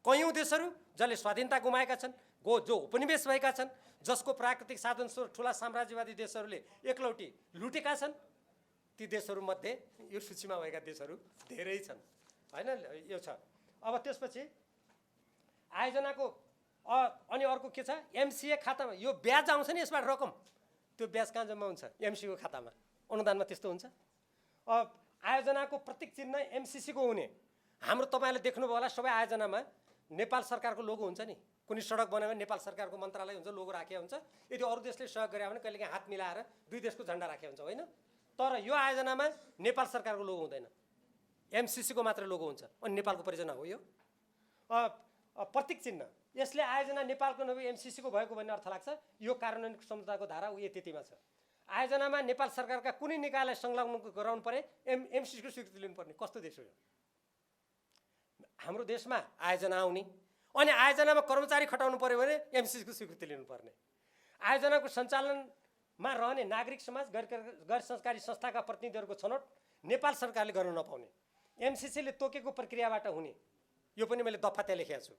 कयौँ देशहरू जसले स्वाधीनता गुमाएका छन्, जो उपनिवेश भएका छन्, जसको प्राकृतिक साधन स्रोत ठुला साम्राज्यवादी देशहरूले एकलौटी लुटेका छन्, ती देशहरूमध्ये यो सूचीमा भएका देशहरू धेरै छन् होइन। यो छ। अब त्यसपछि आयोजनाको अनि अर्को के छ, एमसिए खातामा यो ब्याज आउँछ नि, यसबाट रकम, त्यो ब्याज कहाँ जम्मा हुन्छ? एमसीको खातामा। अनुदानमा त्यस्तो हुन्छ। आयोजनाको प्रतीक चिन्ह एमसिसीको हुने। हाम्रो तपाईँले देख्नुभयो होला सबै आयोजनामा नेपाल सरकारको लोगो हुन्छ नि। कुनै सडक बनायो भने नेपाल सरकारको मन्त्रालय हुन्छ, लोगो राखेको हुन्छ। यदि अरू देशले सहयोग गरे भने कहिलेकाहीँ हात मिलाएर दुई देशको झन्डा राखेको हुन्छ होइन। तर यो आयोजनामा नेपाल सरकारको लोगो हुँदैन, एमसिसीको मात्र लोगो हुन्छ। अनि नेपालको परियोजना हो यो। प्रतीक चिन्ह, यसले आयोजना नेपालको नभए एमसिसीको भएको भन्ने अर्थ लाग्छ। यो कार्यान्वयन सम्झौताको धारा त्यतिमा छ। आयोजनामा नेपाल सरकारका कुनै निकायलाई संलग्न गराउनु परे एमसिसीको स्वीकृति लिनुपर्ने। कस्तो देश हो यो? हाम्रो देशमा आयोजना आउने अनि आयोजनामा कर्मचारी खटाउनु पर्यो भने एमसिसीको स्वीकृति लिनुपर्ने। आयोजनाको सञ्चालनमा रहने नागरिक समाज, गैर सरकारी संस्थाका प्रतिनिधिहरूको छनौट नेपाल सरकारले गर्न नपाउने। एमसिसीले तोकेको प्रक्रियाबाट हुने। यो पनि मैले दफा त्यहाँ लेखेको छु।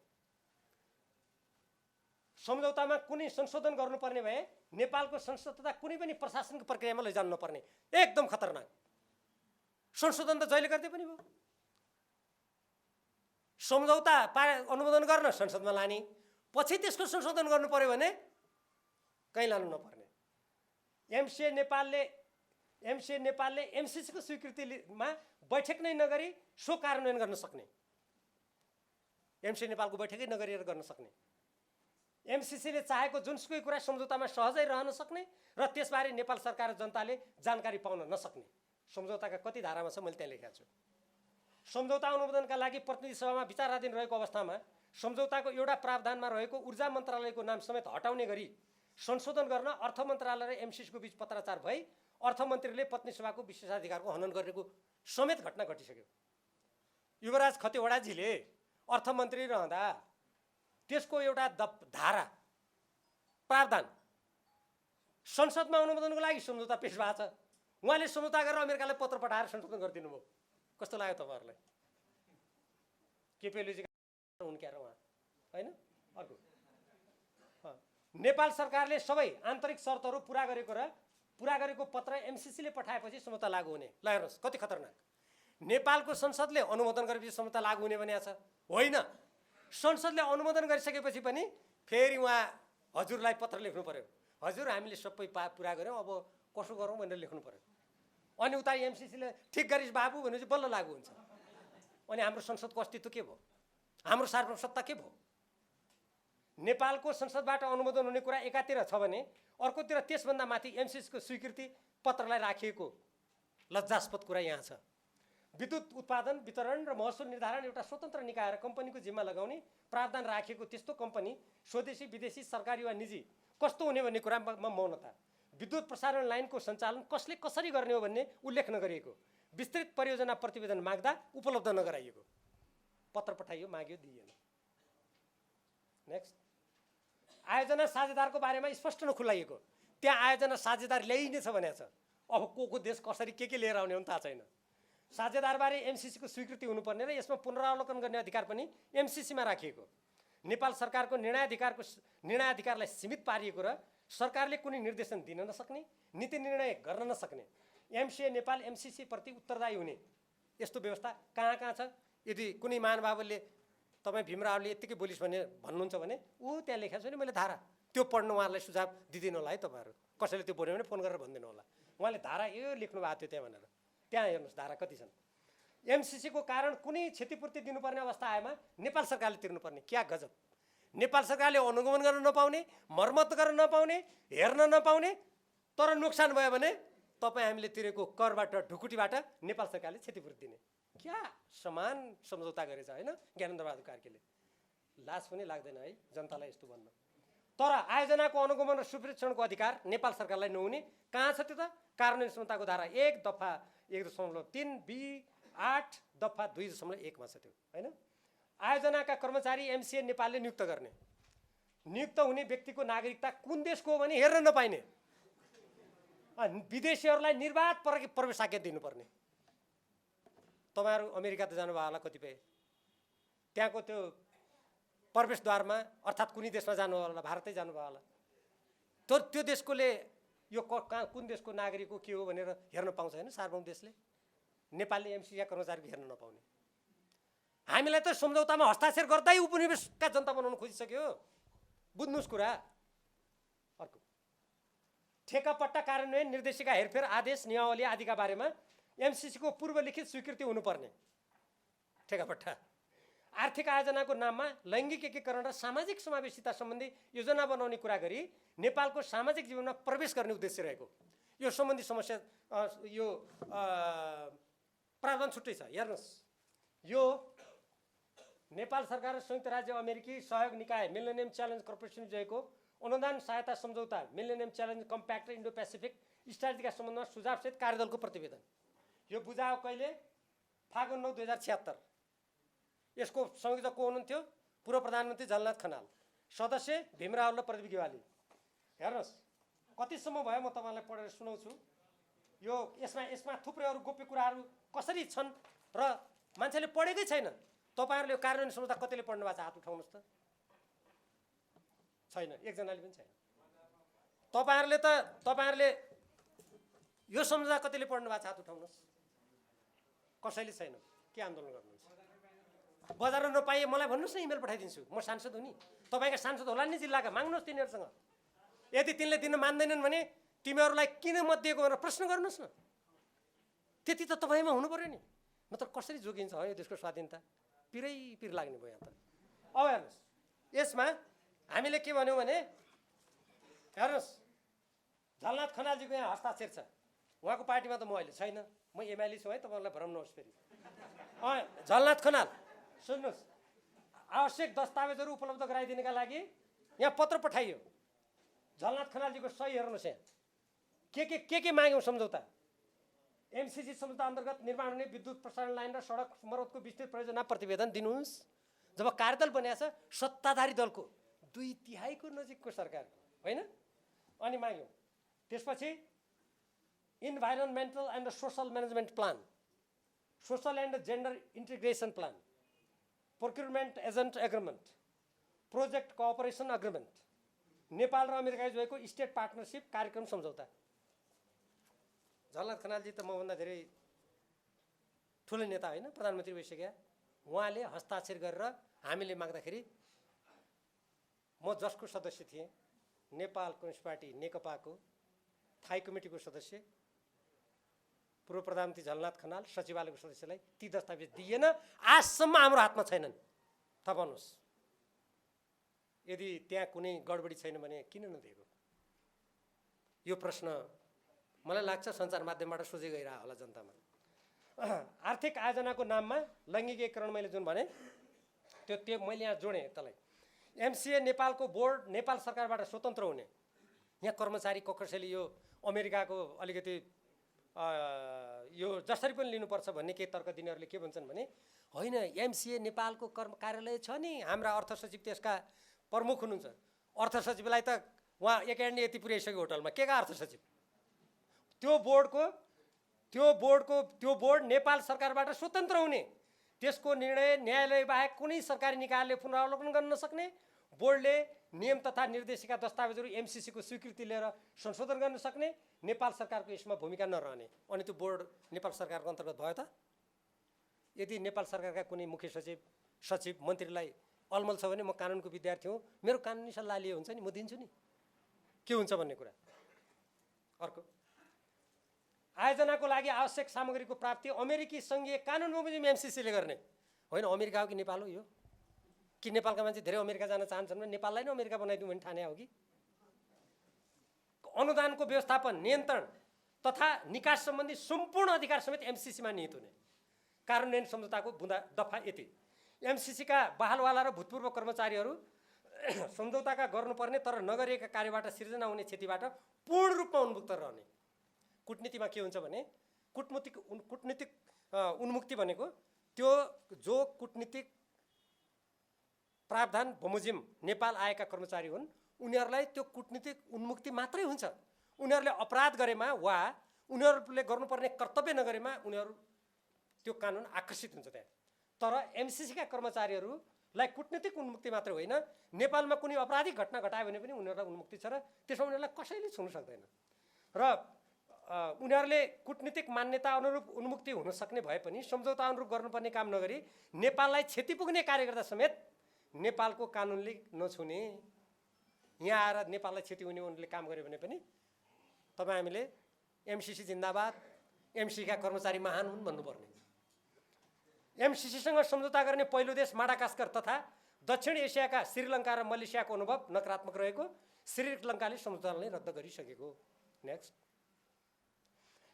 सम्झौतामा कुनै संशोधन गर्नुपर्ने भए नेपालको संसद तथा कुनै पनि प्रशासनिक प्रक्रियामा लैजानु नपर्ने। एकदम खतरनाक। संशोधन त जहिले गर्दै पनि भयो। सम्झौता अनुमोदन गर्न संसदमा लाने, पछि त्यसको संशोधन गर्नु पर्यो भने कहीँ लानु नपर्ने। एमसिए नेपालले एमसिसीको स्वीकृतिमा बैठक नै नगरी सो कार्यान्वयन गर्न सक्ने। एमसिए नेपालको बैठकै नगरेर गर्न सक्ने। एमसिसीले चाहेको जुनसुकै कुरा सम्झौतामा सहजै रहन सक्ने र त्यसबारे नेपाल सरकार र जनताले जानकारी पाउन नसक्ने। सम्झौताका कति धारामा छ मैले त्यहाँ लेखेको छु। सम्झौता अनुमोदनका लागि प्रतिनिधि सभामा विचाराधीन रहेको अवस्थामा सम्झौताको एउटा प्रावधानमा रहेको ऊर्जा मन्त्रालयको नाम समेत हटाउने गरी संशोधन गर्न अर्थ मन्त्रालय र एमसिसीको बीच पत्राचार भई अर्थमन्त्रीले प्रतिनिधि सभाको विशेषाधिकारको हनन गरेको समेत घटना घटिसक्यो। युवराज खतिवडाजीले अर्थमन्त्री रहँदा त्यसको एउटा धारा प्रावधान संसदमा अनुमोदनको लागि सम्झौता पेश भएको छ। उहाँले सम्झौता गरेर अमेरिकालाई पत्र पठाएर संशोधन गरिदिनु भयो। कस्तो लाग्यो तपाईँहरूलाई? केपी हुन्क्याएर उहाँ होइन। अर्को नेपाल सरकारले सबै आन्तरिक शर्तहरू पुरा गरेको पत्र एमसीसीले पठाएपछि सम्झौता लागू हुने। ल हेर्नुहोस् कति खतरनाक। नेपालको संसदले अनुमोदन गरेपछि सम्झौता लागू हुने भनेको छ होइन। संसदले अनुमोदन गरिसकेपछि पनि फेरि उहाँ हजुरलाई पत्र लेख्नु पर्यो, हजुर हामीले सबै पुरा गऱ्यौँ अब कसो गरौँ भनेर लेख्नु पर्यो। अनि उता एमसीसीले ठिक गरिस् बाबु भनेपछि बल्ल लागू हुन्छ। अनि हाम्रो संसदको अस्तित्व के भयो? हाम्रो सार्वभौम सत्ता के भयो? नेपालको संसदबाट अनुमोदन हुने कुरा एकातिर छ भने अर्कोतिर त्यसभन्दा माथि एमसीसीको स्वीकृति पत्रलाई राखिएको लज्जास्पद कुरा यहाँ छ। विद्युत उत्पादन वितरण र महसुल निर्धारण एउटा स्वतन्त्र निकाय र कम्पनीको जिम्मा लगाउने प्रावधान राखेको त्यस्तो कम्पनी स्वदेशी विदेशी सरकारी वा निजी कस्तो हुने भन्ने कुरामा मौनता। विद्युत प्रसारण लाइनको सञ्चालन कसले कसरी गर्ने हो भन्ने उल्लेख नगरिएको। विस्तृत परियोजना प्रतिवेदन माग्दा उपलब्ध नगराइएको। पत्र पठाइयो, माग्यो, दिइएन। नेक्स्ट, आयोजना साझेदारको बारेमा स्पष्ट नखुलाइएको। त्यहाँ आयोजना साझेदार ल्याइनेछ भनेको छ। अब को देश कसरी के लिएर आउने हो थाहा छैन। साझेदारबारे एमसीसीको स्वीकृति हुनुपर्ने र यसमा पुनरावलोकन गर्ने अधिकार पनि एमसीसीमा राखिएको। नेपाल सरकारको निर्णयाधिकारलाई सीमित पारिएको र सरकारले कुनै निर्देशन दिन नसक्ने, नीति निर्णय गर्न नसक्ने, एमसीए नेपाल एमसीसी प्रति उत्तरदायी हुने यस्तो व्यवस्था कहाँ छ? यदि कुनै महानुभावले तपाईँ भीमरावले यत्तिकै बोलिस् भन्नुहुन्छ भने ऊ त्यहाँ लेखेको छ नि, मैले धारा त्यो पढ्नु उहाँलाई सुझाव दिदिनु होला है। तपाईँहरू कसैले त्यो बोल्यो भने फोन गरेर भनिदिनु होला, उहाँले धारा यो लेख्नु भएको थियो त्यहाँ भनेर। त्यहाँ हेर्नुहोस् धारा कति छन्। एमसीसीको कारण कुनै क्षतिपूर्ति दिनुपर्ने अवस्था आएमा नेपाल सरकारले तिर्नुपर्ने। क्या गजब! नेपाल सरकारले अनुगमन गर्न नपाउने, मर्मत गर्न नपाउने, हेर्न नपाउने, तर नोक्सान भयो भने तपाईँ हामीले तिरेको करबाट ढुकुटीबाट नेपाल सरकारले क्षतिपूर्ति दिने। क्या समान सम्झौता गरेछ होइन ज्ञानेन्द्र बहादुर कार्कीले। लाज पनि लाग्दैन है जनतालाई यस्तो भन्न। तर आयोजनाको अनुगमन र सुपरीक्षणको अधिकार नेपाल सरकारलाई नहुने कहाँ छ? त्यो त कार्यान्वयन क्षमताको धारा 1 दफा 1.3B8 दफा 2.1 छ त्यो होइन। आयोजनाका कर्मचारी एमसीए नेपालले नियुक्त गर्ने। नियुक्त हुने व्यक्तिको नागरिकता कुन देशको हो भने हेर्न नपाइने। विदेशीहरूलाई निर्वाध प्रवेशाज्ञा दिनुपर्ने। तपाईँहरू अमेरिका त जानुभयो होला कतिपय, त्यहाँको त्यो प्रवेशद्वारमा अर्थात् कुनै देशमा जानुभयो होला, भारतै जानुभयो होला, त्यो देशकोले यो कुन देशको नागरिक हो के हो भनेर हेर्न पाउँछ होइन सार्वभौम देशले। नेपालले एमसीसीका कर्मचारीको हेर्न नपाउने। हामीलाई त सम्झौतामा हस्ताक्षर गर्दै उपनिवेशका जनता बनाउन खोजिसक्यो। बुझ्नुहोस् कुरा। अर्को, ठेकापट्टा कार्यान्वयन निर्देशिका हेरफेर आदेश नियमावली आदिका बारेमा एमसीसीको पूर्वलिखित स्वीकृति हुनुपर्ने। ठेकापट्टा आर्थिक आयोजनाको नाममा लैङ्गिक एकीकरण र सामाजिक समावेशिता सम्बन्धी योजना बनाउने कुरा गरी नेपालको सामाजिक जीवनमा प्रवेश गर्ने उद्देश्य रहेको यो सम्बन्धी समस्या यो प्रावधान छुट्टै छ। हेर्नुहोस्, यो नेपाल सरकार र संयुक्त राज्य अमेरिकी सहयोग निकाय मिलेनियम च्यालेन्ज कर्पोरेसन जोएको अनुदान सहायता सम्झौता मिलेनियम च्यालेन्ज कम्प्याक्ट र इन्डो पेसिफिक स्ट्राटेजीका सम्बन्धमा सुझावसहित कार्यदलको प्रतिवेदन। यो बुझायो कहिले? फागुन 9, 2076। यसको संयोजक को हुनुहुन्थ्यो? पूर्व प्रधानमन्त्री झलनाथ खनाल, सदस्य भीमराव र प्रदीप गेवाली। हेर्नुहोस् कतिसम्म भयो म तपाईँलाई पढेर सुनाउँछु। यो यसमा थुप्रै अरू गोप्य कुराहरू कसरी छन् र मान्छेले पढेकै छैन। तपाईँहरूले यो कार्यान्वयन सम्झौता कतिले पढ्नु भएको छ? हात उठाउनुहोस् त। छैन, एकजनाले पनि छैन। तपाईँहरूले यो सम्झौता कतिले पढ्नु भएको छ? हात उठाउनुहोस्। कसैले छैन। के आन्दोलन गर्नुहुन्छ? बजारमा नपाए मलाई भन्नुहोस् न, इमेल पठाइदिन्छु। म सांसद हुँ नि, तपाईँका सांसद होला नि जिल्लाका, माग्नुहोस् तिनीहरूसँग। यदि तिनले दिन मान्दैनन् भने तिमीहरूलाई किन मत दिएको भनेर प्रश्न गर्नुहोस् न। त्यति त तपाईँमा हुनु पर्यो नि, नत्र कसरी जोगिन्छ हो यो देशको स्वाधीनता? पिर लाग्ने भयो यहाँ त। अब हेर्नुहोस्, यसमा हामीले के भन्यौँ भने हेर्नुहोस्, झलनाथ खनालजीको यहाँ हस्ताक्षर छ। उहाँको पार्टीमा त म अहिले छैन, म एमआइएली छु है, तपाईँहरूलाई भ्रम नहोस् फेरि। झलनाथ खनाल सुन्नुहोस्, आवश्यक दस्तावेजहरू उपलब्ध गराइदिनका लागि यहाँ पत्र पठाइयो। झलनाथ खनालजीको सही हेर्नुहोस्, यहाँ के माग्यौँ सम्झौता? एमसीसी सम्झौता अन्तर्गत निर्माण हुने विद्युत प्रसारण लाइन र सडक मर्मतको विस्तृत परियोजना प्रतिवेदन दिनुहोस्। जब कार्यदल बनिएको छ सत्ताधारी दलको 2/3 नजिकको सरकार होइन, अनि माग्यौँ। त्यसपछि environmental and social management plan, social and gender integration plan, procurement agent agreement, project cooperation agreement, Nepal र अमेरिकाबीच भएको स्टेट पार्टनरशिप कार्यक्रम सम्झौता। झलनाथ खनालजी त मभन्दा धेरै ठुलो नेता होइन, प्रधानमन्त्री भइसक्या। उहाँले हस्ताक्षर गरेर हामीले माग्दाखेरि म जसको सदस्य थिएँ, नेपाल कम्युनिस्ट पार्टी नेकपाको थाई कमिटीको सदस्य, पूर्व प्रधानमन्त्री झलनाथ खनाल सचिवालयको सदस्यलाई ती दस्तावेज दिएन। आजसम्म हाम्रो हातमा छैनन्। थाहा पाउनुहोस्, यदि त्यहाँ कुनै गडबडी छैन भने किन नदिएको? यो प्रश्न मलाई लाग्छ सञ्चार माध्यमबाट सोझै गइरह होला जनतामा। आर्थिक आयोजनाको नाममा लैङ्गिकीकरण मैले जुन भने त्यो मैले यहाँ जोडेँ त्यसलाई। एमसिए नेपालको बोर्ड नेपाल सरकारबाट स्वतन्त्र हुने। यहाँ कर्मचारी कसैले यो अमेरिकाको अलिकति यो जसरी पनि लिनुपर्छ भन्ने केही तर्क दिनेहरूले के भन्छन् भने होइन, एमसिए नेपालको कार्यालय छ नि, हाम्रा अर्थ सचिव त्यसका प्रमुख हुनुहुन्छ। अर्थ सचिवलाई त उहाँ एक ह्यान्डले यति पुर्याइसक्यो होटलमा, के का अर्थ सचिव? त्यो बोर्ड नेपाल सरकारबाट स्वतन्त्र हुने, त्यसको निर्णय न्यायालय बाहेक कुनै सरकारी निकायले पुनरावलोकन गर्न नसक्ने, बोर्डले नियम तथा निर्देशिका दस्तावेजहरू एमसिसीको स्वीकृति लिएर संशोधन गर्न सक्ने, नेपाल सरकारको यसमा भूमिका नरहने। अनि त्यो बोर्ड नेपाल सरकारको अन्तर्गत भयो त? यदि नेपाल सरकारका कुनै मुख्य सचिव मन्त्रीलाई अलमल छ भने म कानुनको विद्यार्थी हुँ, मेरो कानुनी सल्लाह लिए हुन्छ नि, म दिन्छु नि के हुन्छ भन्ने कुरा। अर्को, आयोजनाको लागि आवश्यक सामग्रीको प्राप्ति अमेरिकी सङ्घीय कानुन बमोजिम एमसिसीले गर्ने होइन। अमेरिका हो कि नेपाल हो? यो कि नेपालका मान्छे धेरै अमेरिका जान चाहन्छन् भने नेपाललाई नै अमेरिका बनाइदिउँ भने ठाने हो कि? अनुदानको व्यवस्थापन, नियन्त्रण तथा निकास सम्बन्धी सम्पूर्ण अधिकार समेत एमसिसीमा निहित हुने। कार्यान्वयन सम्झौताको बुँदा दफा यति। एमसिसीका बहालवाला र भूतपूर्व कर्मचारीहरू सम्झौताका गर्नुपर्ने तर नगरिएका कार्यबाट सिर्जना हुने क्षतिबाट पूर्ण रूपमा उन्मुक्त रहने। कूटनीतिमा के हुन्छ भने कूटनीतिक उन्मुक्ति भनेको त्यो जो कूटनीतिक प्रावधान बमोजिम नेपाल आएका कर्मचारी हुन् उनीहरूलाई त्यो कूटनीतिक उन्मुक्ति मात्रै हुन्छ। उनीहरूले अपराध गरेमा वा उनीहरूले गर्नुपर्ने कर्तव्य नगरेमा उनीहरू त्यो कानुन आकर्षित हुन्छ त्यहाँ। तर एमसिसीका कर्मचारीहरूलाई कूटनीतिक उन्मुक्ति मात्र होइन, नेपालमा कुनै आपराधिक घटना घटायो भने पनि उनीहरूलाई उन्मुक्ति छ र त्यसमा उनीहरूलाई कसैले छुन सक्दैन। र उनीहरूले कूटनीतिक मान्यता अनुरूप उन्मुक्ति हुन सक्ने भए पनि सम्झौता अनुरूप गर्नुपर्ने काम नगरी नेपाललाई क्षति पुग्ने कार्य गर्दा समेत नेपालको कानुनले नछुने। यहाँ आएर नेपाललाई क्षति हुने उनले काम गर्यो भने पनि तपाईँ हामीले एमसिसी जिन्दाबाद, एमसिसीका कर्मचारी महान हुन् भन्नुपर्ने। एमसिसीसँग सम्झौता गर्ने पहिलो देश माडागास्कर तथा दक्षिण एसियाका श्रीलङ्का र मलेसियाको अनुभव नकारात्मक रहेको, श्रीलङ्काले सम्झौतालाई रद्द गरिसकेको। नेक्स्ट,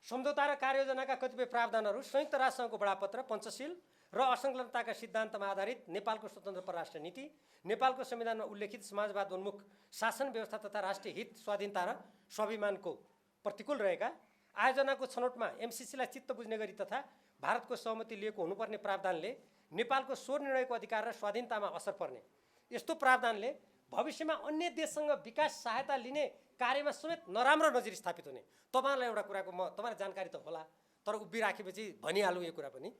सम्झौता र कार्ययोजनाका कतिपय प्रावधानहरू संयुक्त राष्ट्रसङ्घको बडापत्र, पञ्चशील र असंलग्नताका सिद्धान्तमा आधारित नेपालको स्वतन्त्र परराष्ट्र नीति, नेपालको संविधानमा उल्लेखित समाजवाद उन्मुख शासन व्यवस्था तथा राष्ट्रिय हित, स्वाधीनता र स्वाभिमानको प्रतिकूल रहेका, आयोजनाको छनौटमा एमसिसीलाई चित्त बुझ्ने गरी तथा भारतको सहमति लिएको हुनुपर्ने प्रावधानले नेपालको स्वर निर्णयको अधिकार र स्वाधीनतामा असर पर्ने, यस्तो प्रावधानले भविष्यमा अन्य देशसँग विकास सहायता लिने कार्यमा समेत नराम्रो नजिर स्थापित हुने। तपाईँहरूलाई एउटा कुराको म तपाईँलाई जानकारी त होला तर उभिराखेपछि भनिहालौँ यो कुरा पनि।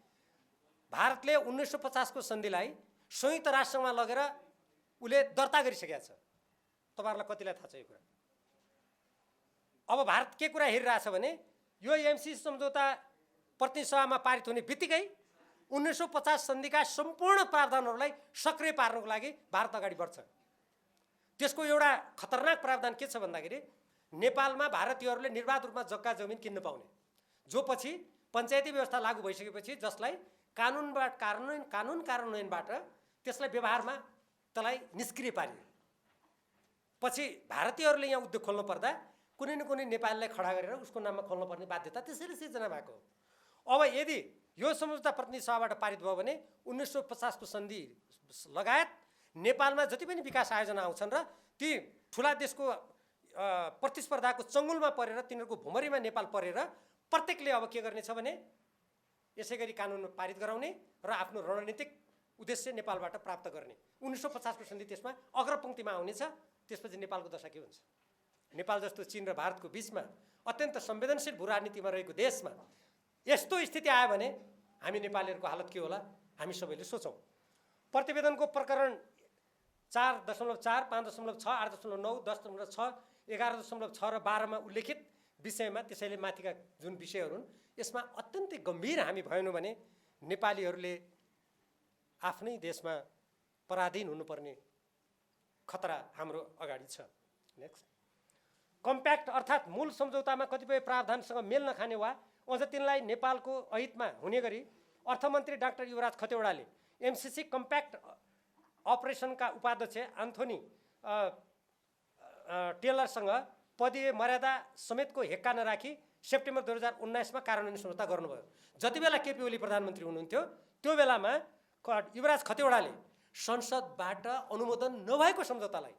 भारतले 1950 को सन्धिलाई संयुक्त राष्ट्रमा लगेर उसले दर्ता गरिसकेको छ। तपाईँहरूलाई कतिलाई थाहा छ यो कुरा? अब भारत के कुरा हेरिरहेछ भने यो एमसिसी सम्झौता प्रतिनिधि सभामा पारित हुने बित्तिकै 1950 सन्धिका सम्पूर्ण प्रावधानहरूलाई सक्रिय पार्नको लागि भारत अगाडि बढ्छ। त्यसको एउटा खतरनाक प्रावधान के छ भन्दाखेरि नेपालमा भारतीयहरूले निर्वाध रूपमा जग्गा जमिन किन्न पाउने, जो पछि पञ्चायती व्यवस्था लागू भइसकेपछि जसलाई कानुन कार्यान्वयनबाट त्यसलाई व्यवहारमा त्यसलाई निष्क्रिय पारियो। पछि भारतीयहरूले यहाँ उद्योग खोल्नु पर्दा कुनै न कुनै नेपालीलाई खडा गरेर उसको नाममा खोल्नुपर्ने बाध्यता त्यसरी सिर्जना भएको हो। अब यदि यो सम्झौता प्रतिनिधि सभाबाट पारित भयो भने 1950 को सन्धि लगायत नेपालमा जति पनि विकास आयोजना आउँछन् र ती ठुला देशको प्रतिस्पर्धाको चङ्गुलमा परेर तिनीहरूको भुमरीमा नेपाल परेर प्रत्येकले अब के गर्नेछ भने यसै गरी कानुन पारित गराउने र आफ्नो रणनीतिक उद्देश्य नेपालबाट प्राप्त गर्ने। 1950 को सन्धि त्यसमा अग्रपङ्क्तिमा आउनेछ। त्यसपछि नेपालको दशा के हुन्छ? नेपाल जस्तो चीन र भारतको बीचमा अत्यन्त संवेदनशील भू राजनीतिमा रहेको देशमा यस्तो स्थिति आयो भने हामी नेपालीहरूको हालत के होला हामी सबैले सोचौँ। प्रतिवेदनको प्रकरण 4.4, 5.6, 8.9, 10.6, 11.6 र 12 मा उल्लेखित विषयमा त्यसैले माथिका जुन विषयहरू हुन् यसमा अत्यन्तै गम्भीर हामी भएनौँ भने नेपालीहरूले आफ्नै देशमा पराधीन हुनुपर्ने खतरा हाम्रो अगाडि छ। नेक्स्ट, कम्प्याक्ट अर्थात् मूल सम्झौतामा कतिपय प्रावधानसँग मेल नखाने वा अझ तिनलाई नेपालको अहितमा हुने गरी अर्थमन्त्री डाक्टर युवराज खतिवडाले एमसिसी कम्प्याक्ट अपरेसनका उपाध्यक्ष एन्थोनी टेलरसँग पदीय मर्यादा समेतको हेक्का नराखी सेप्टेम्बर 2019 मा कार्यान्वयन सम्झौता गर्नुभयो। जति बेला केपी ओली प्रधानमन्त्री हुनुहुन्थ्यो त्यो बेलामा युवराज खतिवडाले संसदबाट अनुमोदन नभएको सम्झौतालाई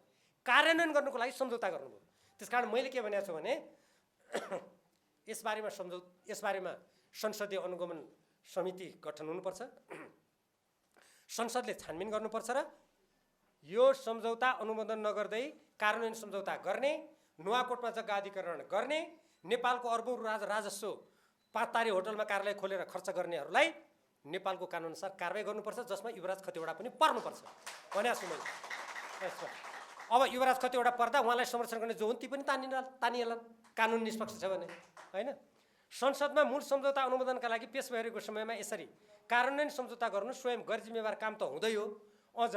कार्यान्वयन गर्नुको लागि सम्झौता गर्नुभयो। त्यसकारण मैले के भनेको छु भने यसबारेमा संसदीय अनुगमन समिति गठन हुनुपर्छ, संसदले छानबिन गर्नुपर्छ र यो सम्झौता अनुमोदन नगर्दै कार्यान्वयन सम्झौता गर्ने, नुवाकोटमा जग्गा अधिग्रहण गर्ने, नेपालको अर्बौं राजस्व पाततारी होटलमा कार्यालय खोलेर खर्च गर्नेहरूलाई नेपालको कानुनअनुसार कारबाही गर्नुपर्छ, जसमा युवराज खतिवडा पनि पर्नुपर्छ भनेको छु मैले। अब युवराज खतिवडा पर्दा उहाँलाई संरक्षण गर्ने जो हुन् ती पनि तानिएलान् कानुन निष्पक्ष छ भने, होइन? संसदमा मूल सम्झौता अनुमोदनका लागि पेश भइरहेको समयमा यसरी कार्यान्वयन सम्झौता गर्नु स्वयं गैर जिम्मेवार काम त हुँदै हो, अझ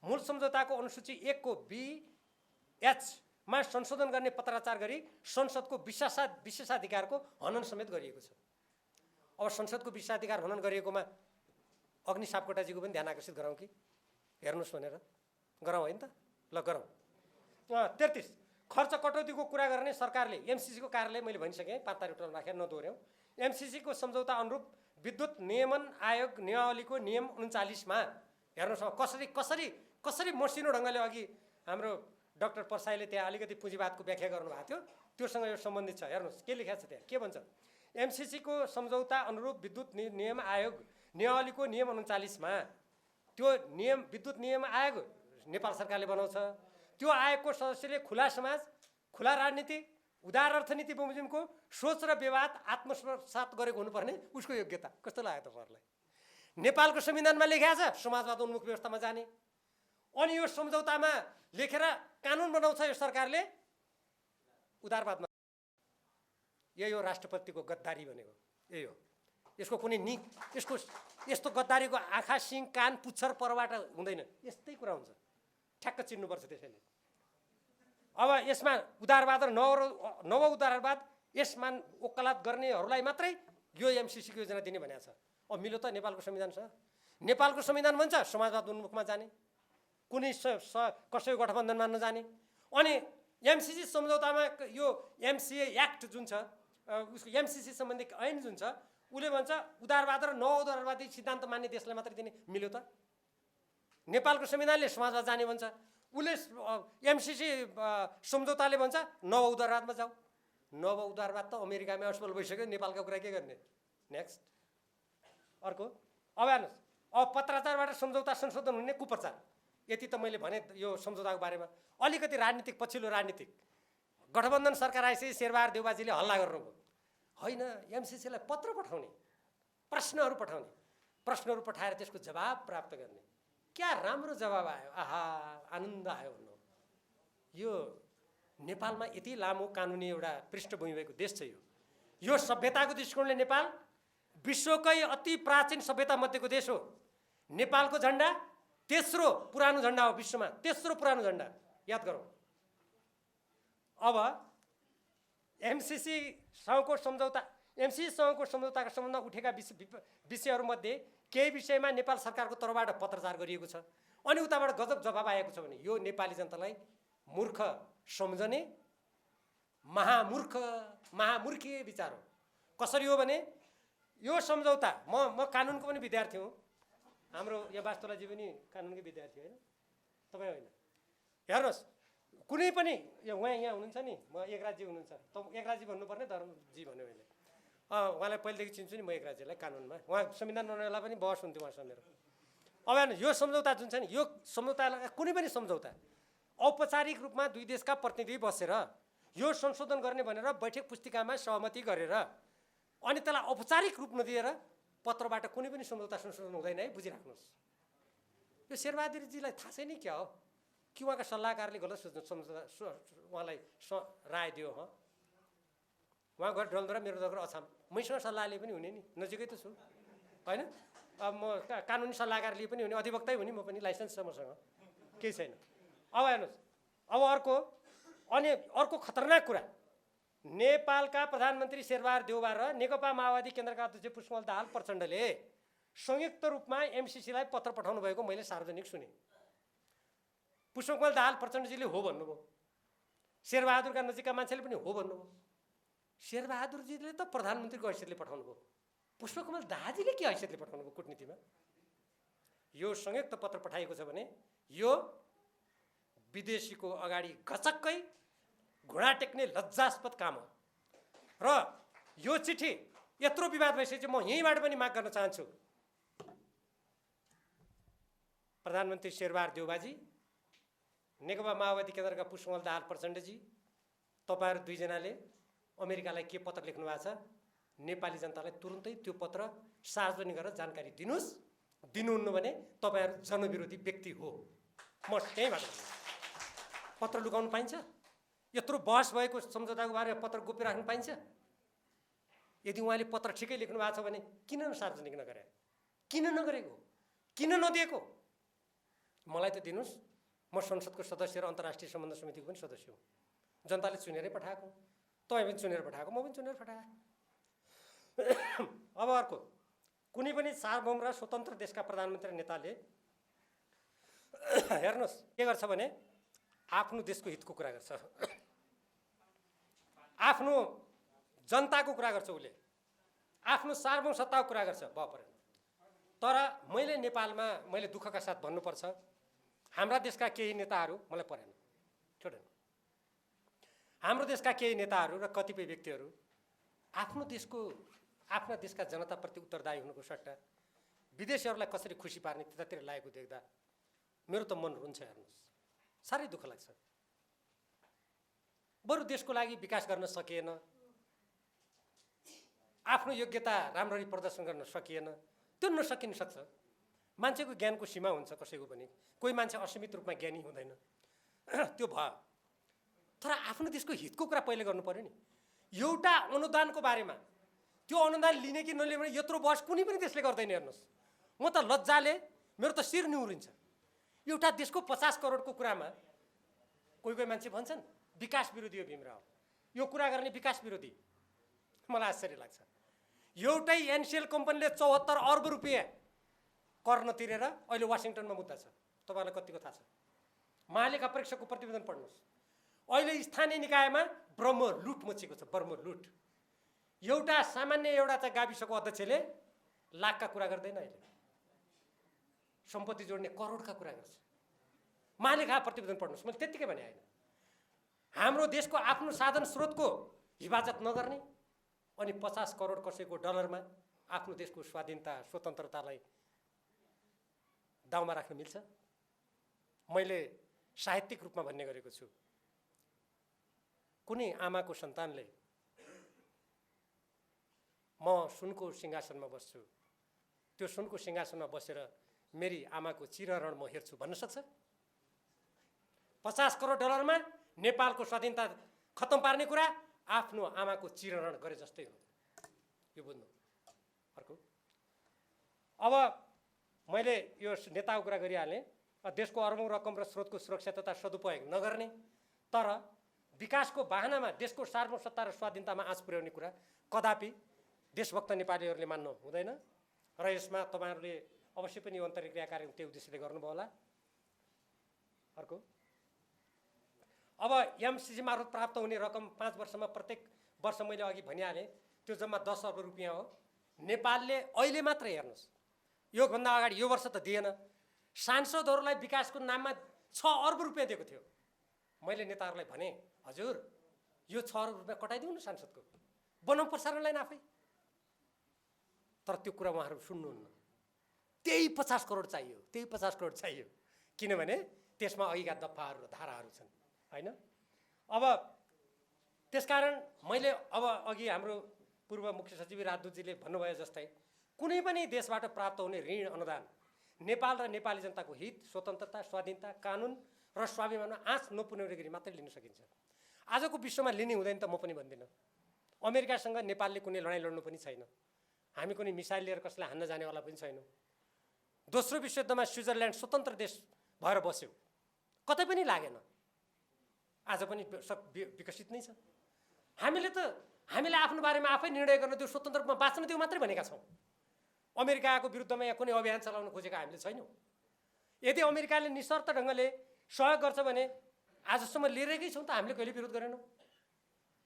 मूल सम्झौताको अनुसूची 1 को BH मा संशोधन गर्ने पत्राचार गरी संसदको विशेषाधिकारको हनन समेत गरिएको छ। अब संसदको विशेषाधिकार हनन गरिएकोमा अग्नि सापकोटाजीको पनि ध्यान आकर्षित गरौँ कि हेर्नुहोस् भनेर गरौँ, होइन त? ल गरौँ। 33 खर्च कटौतीको कुरा गर्ने सरकारले एमसिसीको कार्यालय मैले भनिसकेँ, पाततारी होटलमा राखेर नदोहोर्याउँ। एमसिसीको सम्झौता अनुरूप विद्युत नियमन आयोग नियमावलीको नियम 39 मा हेर्नुहोस् कसरी मसिनो ढङ्गले अघि हाम्रो डाक्टर परसाईले त्यहाँ अलिकति पुँजीवादको व्याख्या गर्नुभएको थियो, त्योसँग यो सम्बन्धित छ। हेर्नुहोस् के लेखेको छ त्यहाँ, के भन्छ? एमसिसीको सम्झौता अनुरूप विद्युत नियम आयोग नियमावलीको नियम 39 मा त्यो नियम विद्युत नियम आयोग नेपाल सरकारले बनाउँछ। त्यो आयोगको सदस्यले खुला समाज, खुला राजनीति, उदार अर्थनीति बमोजिमको सोच र व्यवहार आत्मसात गरेको हुनुपर्ने उसको योग्यता कस्तो लाग्यो तपाईँहरूलाई? नेपालको संविधानमा लेखेको छ समाजवाद उन्मुख व्यवस्थामा जाने, अनि यो सम्झौतामा लेखेर कानुन बनाउँछ यो सरकारले उदारवादमा। यही हो राष्ट्रपतिको गद्दारी भनेको, यही हो। यसको कुनै यस्तो गद्दारीको आँखा, सिङ, कान, पुच्छर परबाट हुँदैन, यस्तै कुरा हुन्छ, ठ्याक्क चिन्नुपर्छ। त्यसैले अब यसमा उदारवाद र नव उदारवाद यसमा वकालत गर्नेहरूलाई मात्रै यो एमसिसीको योजना दिने भनेको छ। अब मिल्यो त नेपालको संविधानसँग? नेपालको संविधान भन्छ समाजवाद उन्मुखमा जाने, कुनै कसैको गठबन्धनमा नजाने। अनि एमसिसी सम्झौतामा यो एमसिए एक्ट जुन छ, उसको एमसिसी सम्बन्धी ऐन जुन छ, उसले भन्छ उदारवाद र नव उदारवादी सिद्धान्त मान्ने देशलाई मात्रै दिने। मिल्यो त? नेपालको संविधानले समाजवाद जाने भन्छ, उसले एमसिसी सम्झौताले भन्छ नव उदारवादमा जाऊ। नव उदारवाद त अमेरिकामै असफल भइसक्यो, नेपालको कुरा के गर्ने? नेक्स्ट, अर्को। अब हेर्नुहोस्, अब पत्राचारबाट सम्झौता संशोधन हुने कुप्रचार, यति त मैले भने यो सम्झौताको बारेमा। अलिकति राजनीतिक पछिल्लो राजनीतिक गठबन्धन सरकार आएपछि शेरबहादुर देउबाजीले हल्ला गर्नुभयो, होइन एमसिसीलाई पत्र पठाउने, प्रश्नहरू पठाएर त्यसको जवाब प्राप्त गर्ने। क्या राम्रो जवाब आयो, आहा आनन्द आयो भन्नु। यो नेपालमा यति लामो कानुनी एउटा पृष्ठभूमि भएको देश छ। यो सभ्यताको दृष्टिकोणले नेपाल विश्वकै अति प्राचीन सभ्यता मध्येको देश हो। नेपालको झन्डा तेस्रो पुरानो झन्डा हो विश्वमा, तेस्रो पुरानो झन्डा, याद गरौँ। अब एमसिसीसँगको सम्झौताका सम्बन्धमा उठेका विषयहरूमध्ये केही विषयमा नेपाल सरकारको तर्फबाट पत्रचार गरिएको छ, अनि उताबाट गजब जवाब आएको छ भने यो नेपाली जनतालाई मूर्ख सम्झने महामूर्खीय विचार हो। कसरी हो भने यो सम्झौता, म कानुनको पनि विद्यार्थी हुँ, हाम्रो यहाँ वास्तुलाजी पनि कानुनकै विद्यार्थी होइन, तपाईँ होइन? हेर्नुहोस्, कुनै पनि उहाँ यहाँ हुनुहुन्छ नि, म एकराजी हुनुहुन्छ, त एकराजी भन्नुपर्ने धर्मजी भन्यो मैले। उहाँलाई पहिलेदेखि चिन्छु नि म एकराजीलाई कानुनमा, उहाँ संविधान बनाउनेलाई पनि बहस हुन्थ्यो उहाँसँग मेरो। अब हेर्नु, यो सम्झौता जुन छ नि, यो सम्झौता कुनै पनि सम्झौता औपचारिक रूपमा दुई देशका प्रतिनिधि बसेर यो संशोधन गर्ने भनेर बैठक पुस्तिकामा सहमति गरेर अनि त्यसलाई औपचारिक रूप नदिएर पत्रबाट कुनै पनि सम्झौता संशोधन हुँदैन है, बुझिराख्नुहोस्। यो शेरबहादुरजीलाई थाहा छैन क्या हो कि उहाँका सल्लाहकारले गलत सम्झौता उहाँलाई राय दियो। उहाँ गएर डलद्रा मेरो दगर अछाम, मैसँग सल्लाह लिए पनि हुने नि, नजिकै त छु होइन। अब म कानुनी सल्लाहकार लिए पनि हुने, अधिवक्तै हुने म पनि, लाइसेन्स छ मसँग, केही छैन। अब हेर्नुहोस्, अब अर्को खतरनाक कुरा, नेपालका प्रधानमन्त्री शेरबहादुर देउबा र नेकपा माओवादी केन्द्रका अध्यक्ष पुष्पकमल दाहाल प्रचण्डले संयुक्त रूपमा एमसीसीलाई पत्र पठाउनु भएको मैले सार्वजनिक सुने। पुष्पकमल दाहाल प्रचण्डजीले हो भन्नुभयो, शेरबहादुरका नजिकका मान्छेले पनि हो भन्नुभयो। शेरबहादुरजीले त प्रधानमन्त्रीको हैसियतले पठाउनु भयो, पुष्पकमल दाहालजीले के हैसियतले पठाउनु भयो कुटनीतिमा? यो संयुक्त पत्र पठाइएको छ भने यो विदेशीको अगाडि गचक्कै घुँडा टेक्ने लज्जास्पद काम हो। र यो चिठी यत्रो विवाद भइसकेपछि म यहीँबाट पनि माग गर्न चाहन्छु, प्रधानमन्त्री शेरबहादुर देउबाजी, नेकपा माओवादी केन्द्रका पुष्पकमल दाहाल प्रचण्डजी, तपाईहरु दुईजनाले अमेरिकालाई के पत्र लेख्नु भएको छ, नेपाली जनतालाई तुरुन्तै त्यो पत्र सार्वजनिक गरेर जानकारी दिनुस्। दिनुहुन्न भने तपाईहरु जनविरोधी व्यक्ति हो। म त्यहीँबाट पत्र लुकाउनु पाइन्छ? यत्रो बहस भएको सम्झौताको बारेमा पत्र गोप्य राख्नु पाइन्छ? यदि उहाँले पत्र ठिकै लेख्नु भएको छ भने किन सार्वजनिक नगरे? किन नगरेको? किन नदिएको? मलाई त दिनुस्, म संसदको सदस्य र अन्तर्राष्ट्रिय सम्बन्ध समितिको पनि सदस्य हुँ। जनताले चुनेरै पठाएको, तपाईँ पनि चुनेर पठाएको, म पनि चुनेर पठाएँ। अब अर्को, कुनै पनि सार्वभौम र स्वतन्त्र देशका प्रधानमन्त्री नेताले हेर्नुहोस् के गर्छ भने आफ्नो देशको हितको कुरा गर्छ, आफ्नो जनताको कुरा गर्छ, उसले आफ्नो सार्वभौम सत्ताको कुरा गर्छ, भयो परेन। तर मैले नेपालमा मैले दुःखका साथ भन्नुपर्छ, हाम्रा देशका केही नेताहरू, मलाई परेन छोडेन, हाम्रो देशका केही नेताहरू र कतिपय व्यक्तिहरू आफ्ना देशका जनताप्रति उत्तरदायी हुनुको सट्टा विदेशीहरूलाई कसरी खुसी पार्ने त्यतातिर लागेको देख्दा मेरो त मन रुन्छ। हेर्नुहोस्, साह्रै दुःख लाग्छ। बरु देशको लागि विकास गर्न सकिएन, आफ्नो योग्यता राम्ररी प्रदर्शन गर्न सकिएन, त्यो नसकिन सक्छ। मान्छेको ज्ञानको सीमा हुन्छ कसैको पनि, कोही मान्छे असीमित रूपमा ज्ञानी हुँदैन, त्यो भयो। तर आफ्नो देशको हितको कुरा पहिले गर्नु पर्यो नि। एउटा अनुदानको बारेमा, त्यो अनुदान लिने कि नलिने भने यत्रो बहस कुनै पनि देशले गर्दैन। हेर्नुहोस्, म त लज्जाले मेरो त शिर निहुरिन्छ। एउटा देशको 50 करोडको कुरामा कोही कोही मान्छे भन्छन् विकास विरोधी हो भीमराव, यो कुरा गर्ने विकास विरोधी। मलाई आश्चर्य लाग्छ। एउटै एनसिएल कम्पनीले 74 अर्ब रुपियाँ कर नतिरेर अहिले वाशिङटनमा मुद्दा छ। तपाईँलाई कतिको थाहा छ? महालेखा परीक्षकको प्रतिवेदन पढ्नुहोस्। अहिले स्थानीय निकायमा ब्रह्म लुट मचेको छ, ब्रह्म लुट। एउटा सामान्य एउटा चाहिँ गाविसको अध्यक्षले लाखका कुरा गर्दैन, अहिले सम्पत्ति जोड्ने करोडका कुरा गर्छ। महालेखा प्रतिवेदन पढ्नुहोस्। मैले त्यत्तिकै भने होइन, हाम्रो देशको आफ्नो साधन स्रोतको हिफाजत नगर्ने अनि 50 करोड कसैको डलरमा आफ्नो देशको स्वाधीनता स्वतन्त्रतालाई दाउमा राख्न मिल्छ? मैले साहित्यिक रूपमा भन्ने गरेको छु, कुनै आमाको सन्तानले म सुनको सिंहासनमा बस्छु, त्यो सुनको सिंहासनमा बसेर मेरी आमाको चिरहरण म हेर्छु भन्न सक्छ? 50 करोड डलरमा नेपालको स्वाधीनता खत्तम पार्ने कुरा आफ्नो आमाको चिरहरण गरे जस्तै हो, यो बुझ्नु। अर्को, अब मैले यो नेताको कुरा गरिहालेँ। देशको अरबौं रकम र स्रोतको सुरक्षा तथा सदुपयोग नगर्ने, तर विकासको बाहनामा देशको सार्वभौम सत्ता र स्वाधीनतामा आँच पुर्याउने कुरा कदापि देशभक्त नेपालीहरूले मान्नु हुँदैन। र यसमा तपाईँहरूले अवश्य पनि यो अन्तर्क्रिया कार्यक्रम त्यो उद्देश्यले गर्नुभयो होला। अर्को, अब एमसीसी मार्फत प्राप्त हुने रकम 5 वर्षमा प्रत्येक वर्ष मैले अघि भनिहालेँ त्यो जम्मा 10 अर्ब रुपियाँ हो। नेपालले अहिले मात्र हेर्नुहोस्, योभन्दा अगाडि यो वर्ष त दिएन, सांसदहरूलाई विकासको नाममा 6 अर्ब रुपियाँ दिएको थियो। मैले नेताहरूलाई भने हजुर यो 6 अर्ब रुपियाँ कटाइदिउँ न सांसदको, बनाउँ प्रसारण लाइन आफै। तर त्यो कुरा उहाँहरू सुन्नुहुन्न। त्यही 50 करोड चाहियो, त्यही 50 करोड चाहियो, किनभने त्यसमा अघिका दफाहरू र धाराहरू छन्, होइन? अब त्यसकारण मैले अब अघि हाम्रो पूर्व मुख्य सचिव राजदूतजीले भन्नुभयो जस्तै कुनै पनि देशबाट प्राप्त हुने ऋण अनुदान नेपाल र नेपाली जनताको हित, स्वतन्त्रता, स्वाधीनता, कानुन र स्वाभिमानमा आँच नपुर्याउने गरी मात्रै लिन सकिन्छ। आजको विश्वमा लिने हुँदैन त म पनि भन्दिनँ। अमेरिकासँग नेपालले कुनै लडाइँ लड्नु पनि छैन। हामी कुनै मिसाइल लिएर कसैलाई हान्न जानेवाला पनि छैनौँ। दोस्रो विश्वयुद्धमा स्विजरल्यान्ड स्वतन्त्र देश भएर बस्यो, कतै पनि लागेन। आज पनि विकसित नै छ। हामीले आफ्नो बारेमा आफै निर्णय गर्न दियो, स्वतन्त्र रूपमा बाँच्न दियो मात्रै भनेका छौँ। अमेरिकाको विरुद्धमा यहाँ कुनै अभियान चलाउन खोजेका हामीले छैनौँ। यदि अमेरिकाले निशर्त ढङ्गले सहयोग गर्छ भने आजसम्म लिएकै छौँ त, हामीले कहिले विरोध गरेनौँ।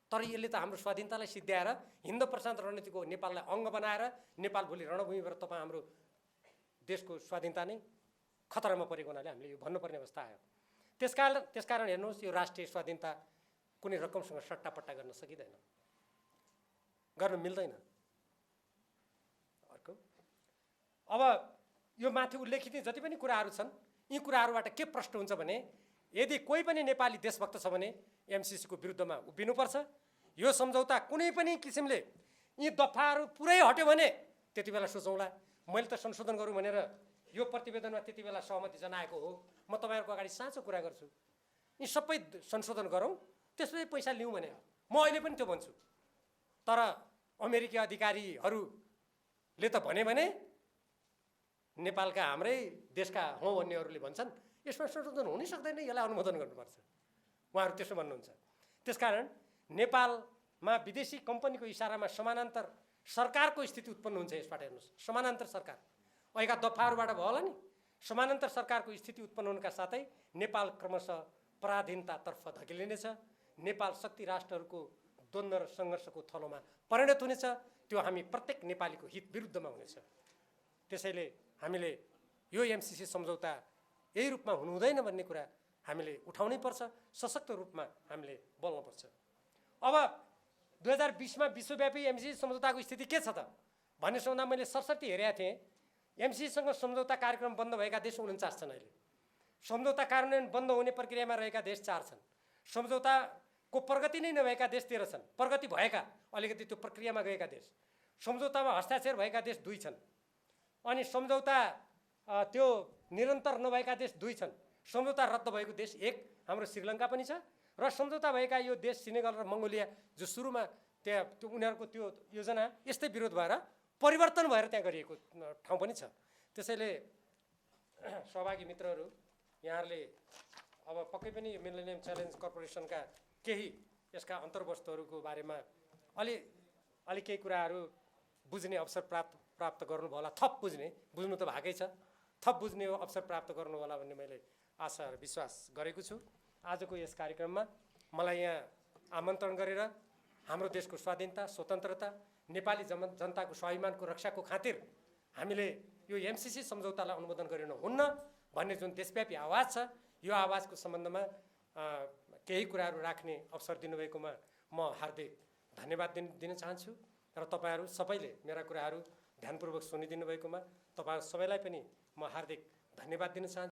तर यसले त हाम्रो स्वाधीनतालाई सिद्ध्याएर हिन्द प्रशान्त रणनीतिको नेपाललाई अङ्ग बनाएर नेपाल भोलि रणभूमिबाट तपाईँ हाम्रो देशको स्वाधीनता नै खतरामा परेको हुनाले हामीले यो भन्नुपर्ने अवस्था आयो। त्यसकारण हेर्नुहोस्, यो राष्ट्रिय स्वाधीनता कुनै रकमसँग सट्टापट्टा गर्न सकिँदैन, गर्न मिल्दैन। अर्को, अब यो माथि उल्लेखित जति पनि कुराहरू छन्, यी कुराहरूबाट के प्रश्न हुन्छ भने यदि कोही पनि नेपाली देशभक्त छ भने एमसिसीको विरुद्धमा उभिनुपर्छ। यो सम्झौता कुनै पनि किसिमले यी दफाहरू पुरै हट्यो भने त्यति बेला सोचौँला। मैले त संशोधन गरौँ भनेर यो प्रतिवेदनमा त्यति बेला सहमति जनाएको हो। म तपाईँहरूको अगाडि साँचो कुरा गर्छु, यी सबै संशोधन गरौँ, त्यसपछि पैसा लिउँ भने म अहिले पनि त्यो भन्छु। तर अमेरिकी अधिकारीहरूले त भने नेपालका हाम्रै देशका हौँ भन्नेहरूले भन्छन् यसमा संशोधन हुनै सक्दैन, यसलाई अनुमोदन गर्नुपर्छ। उहाँहरू त्यसो भन्नुहुन्छ। त्यसकारण नेपालमा विदेशी कम्पनीको इसारामा समानान्तर सरकारको स्थिति उत्पन्न हुन्छ। यसबाट हेर्नुहोस्, समानान्तर सरकार अहिलेका दफाहरूबाट भयो होला नि, समानान्तर सरकारको स्थिति उत्पन्न हुनका साथै नेपाल क्रमशः पराधीनतातर्फ धकेलिनेछ। नेपाल शक्ति राष्ट्रहरूको द्वन्द्व र सङ्घर्षको थलोमा परिणत हुनेछ। त्यो हामी प्रत्येक नेपालीको हित विरुद्धमा हुनेछ। त्यसैले हामीले यो एमसिसी सम्झौता यही रूपमा हुनु हुँदैन भन्ने कुरा हामीले उठाउनै पर्छ। सशक्त रूपमा हामीले बोल्नुपर्छ। अब 2020मा विश्वव्यापी एमसिसी सम्झौताको स्थिति के छ त भन्ने सम्बन्धमा मैले सरसर्ती हेरेका थिएँ। एमसिसीसँग सम्झौता कार्यक्रम बन्द भएका देश 49 छन्। अहिले सम्झौता कार्यान्वयन बन्द हुने प्रक्रियामा रहेका देश 4 छन्। सम्झौताको प्रगति नै नभएका देश 13 छन्। प्रगति भएका अलिकति त्यो प्रक्रियामा गएका देश, सम्झौतामा हस्ताक्षर भएका देश 2 छन्। अनि सम्झौता त्यो निरन्तर नभएका देश 2 छन्। सम्झौता रद्द भएको देश 1 हाम्रो श्रीलङ्का पनि छ। र सम्झौता भएका यो देश सेनेगल र मङ्गोलिया, जो सुरुमा त्यो उनीहरूको त्यो योजना यस्तै विरोध भएर परिवर्तन भएर त्यहाँ गरिएको ठाउँ पनि छ। त्यसैले सहभागी मित्रहरू, यहाँहरूले अब पक्कै पनि मिलेनियम च्यालेन्ज कर्पोरेसनका केही यसका अन्तर्वस्तुहरूको बारेमा अलि केही कुराहरू बुझ्ने अवसर प्राप्त गर्नुभयो होला। थप बुझ्नु त भएकै छ, थप बुझ्ने अवसर प्राप्त गर्नु होला भन्ने मैले आशा र विश्वास गरेको छु। आजको यस कार्यक्रममा मलाई यहाँ आमन्त्रण गरेर हाम्रो देशको स्वाधीनता, स्वतन्त्रता, नेपाली जनताको स्वाभिमानको रक्षाको खातिर हामीले यो एमसिसी सम्झौतालाई अनुमोदन गरिन हुन्न भन्ने जुन देशव्यापी आवाज छ, यो आवाजको सम्बन्धमा केही कुराहरू राख्ने अवसर दिनुभएकोमा म हार्दिक धन्यवाद दिन चाहन्छु। र तपाईँहरू सबैले मेरा कुराहरू ध्यानपूर्वक सुनिदिनु भएकोमा तपाईँहरू सबैलाई पनि म हार्दिक धन्यवाद दिन चाहन्छु।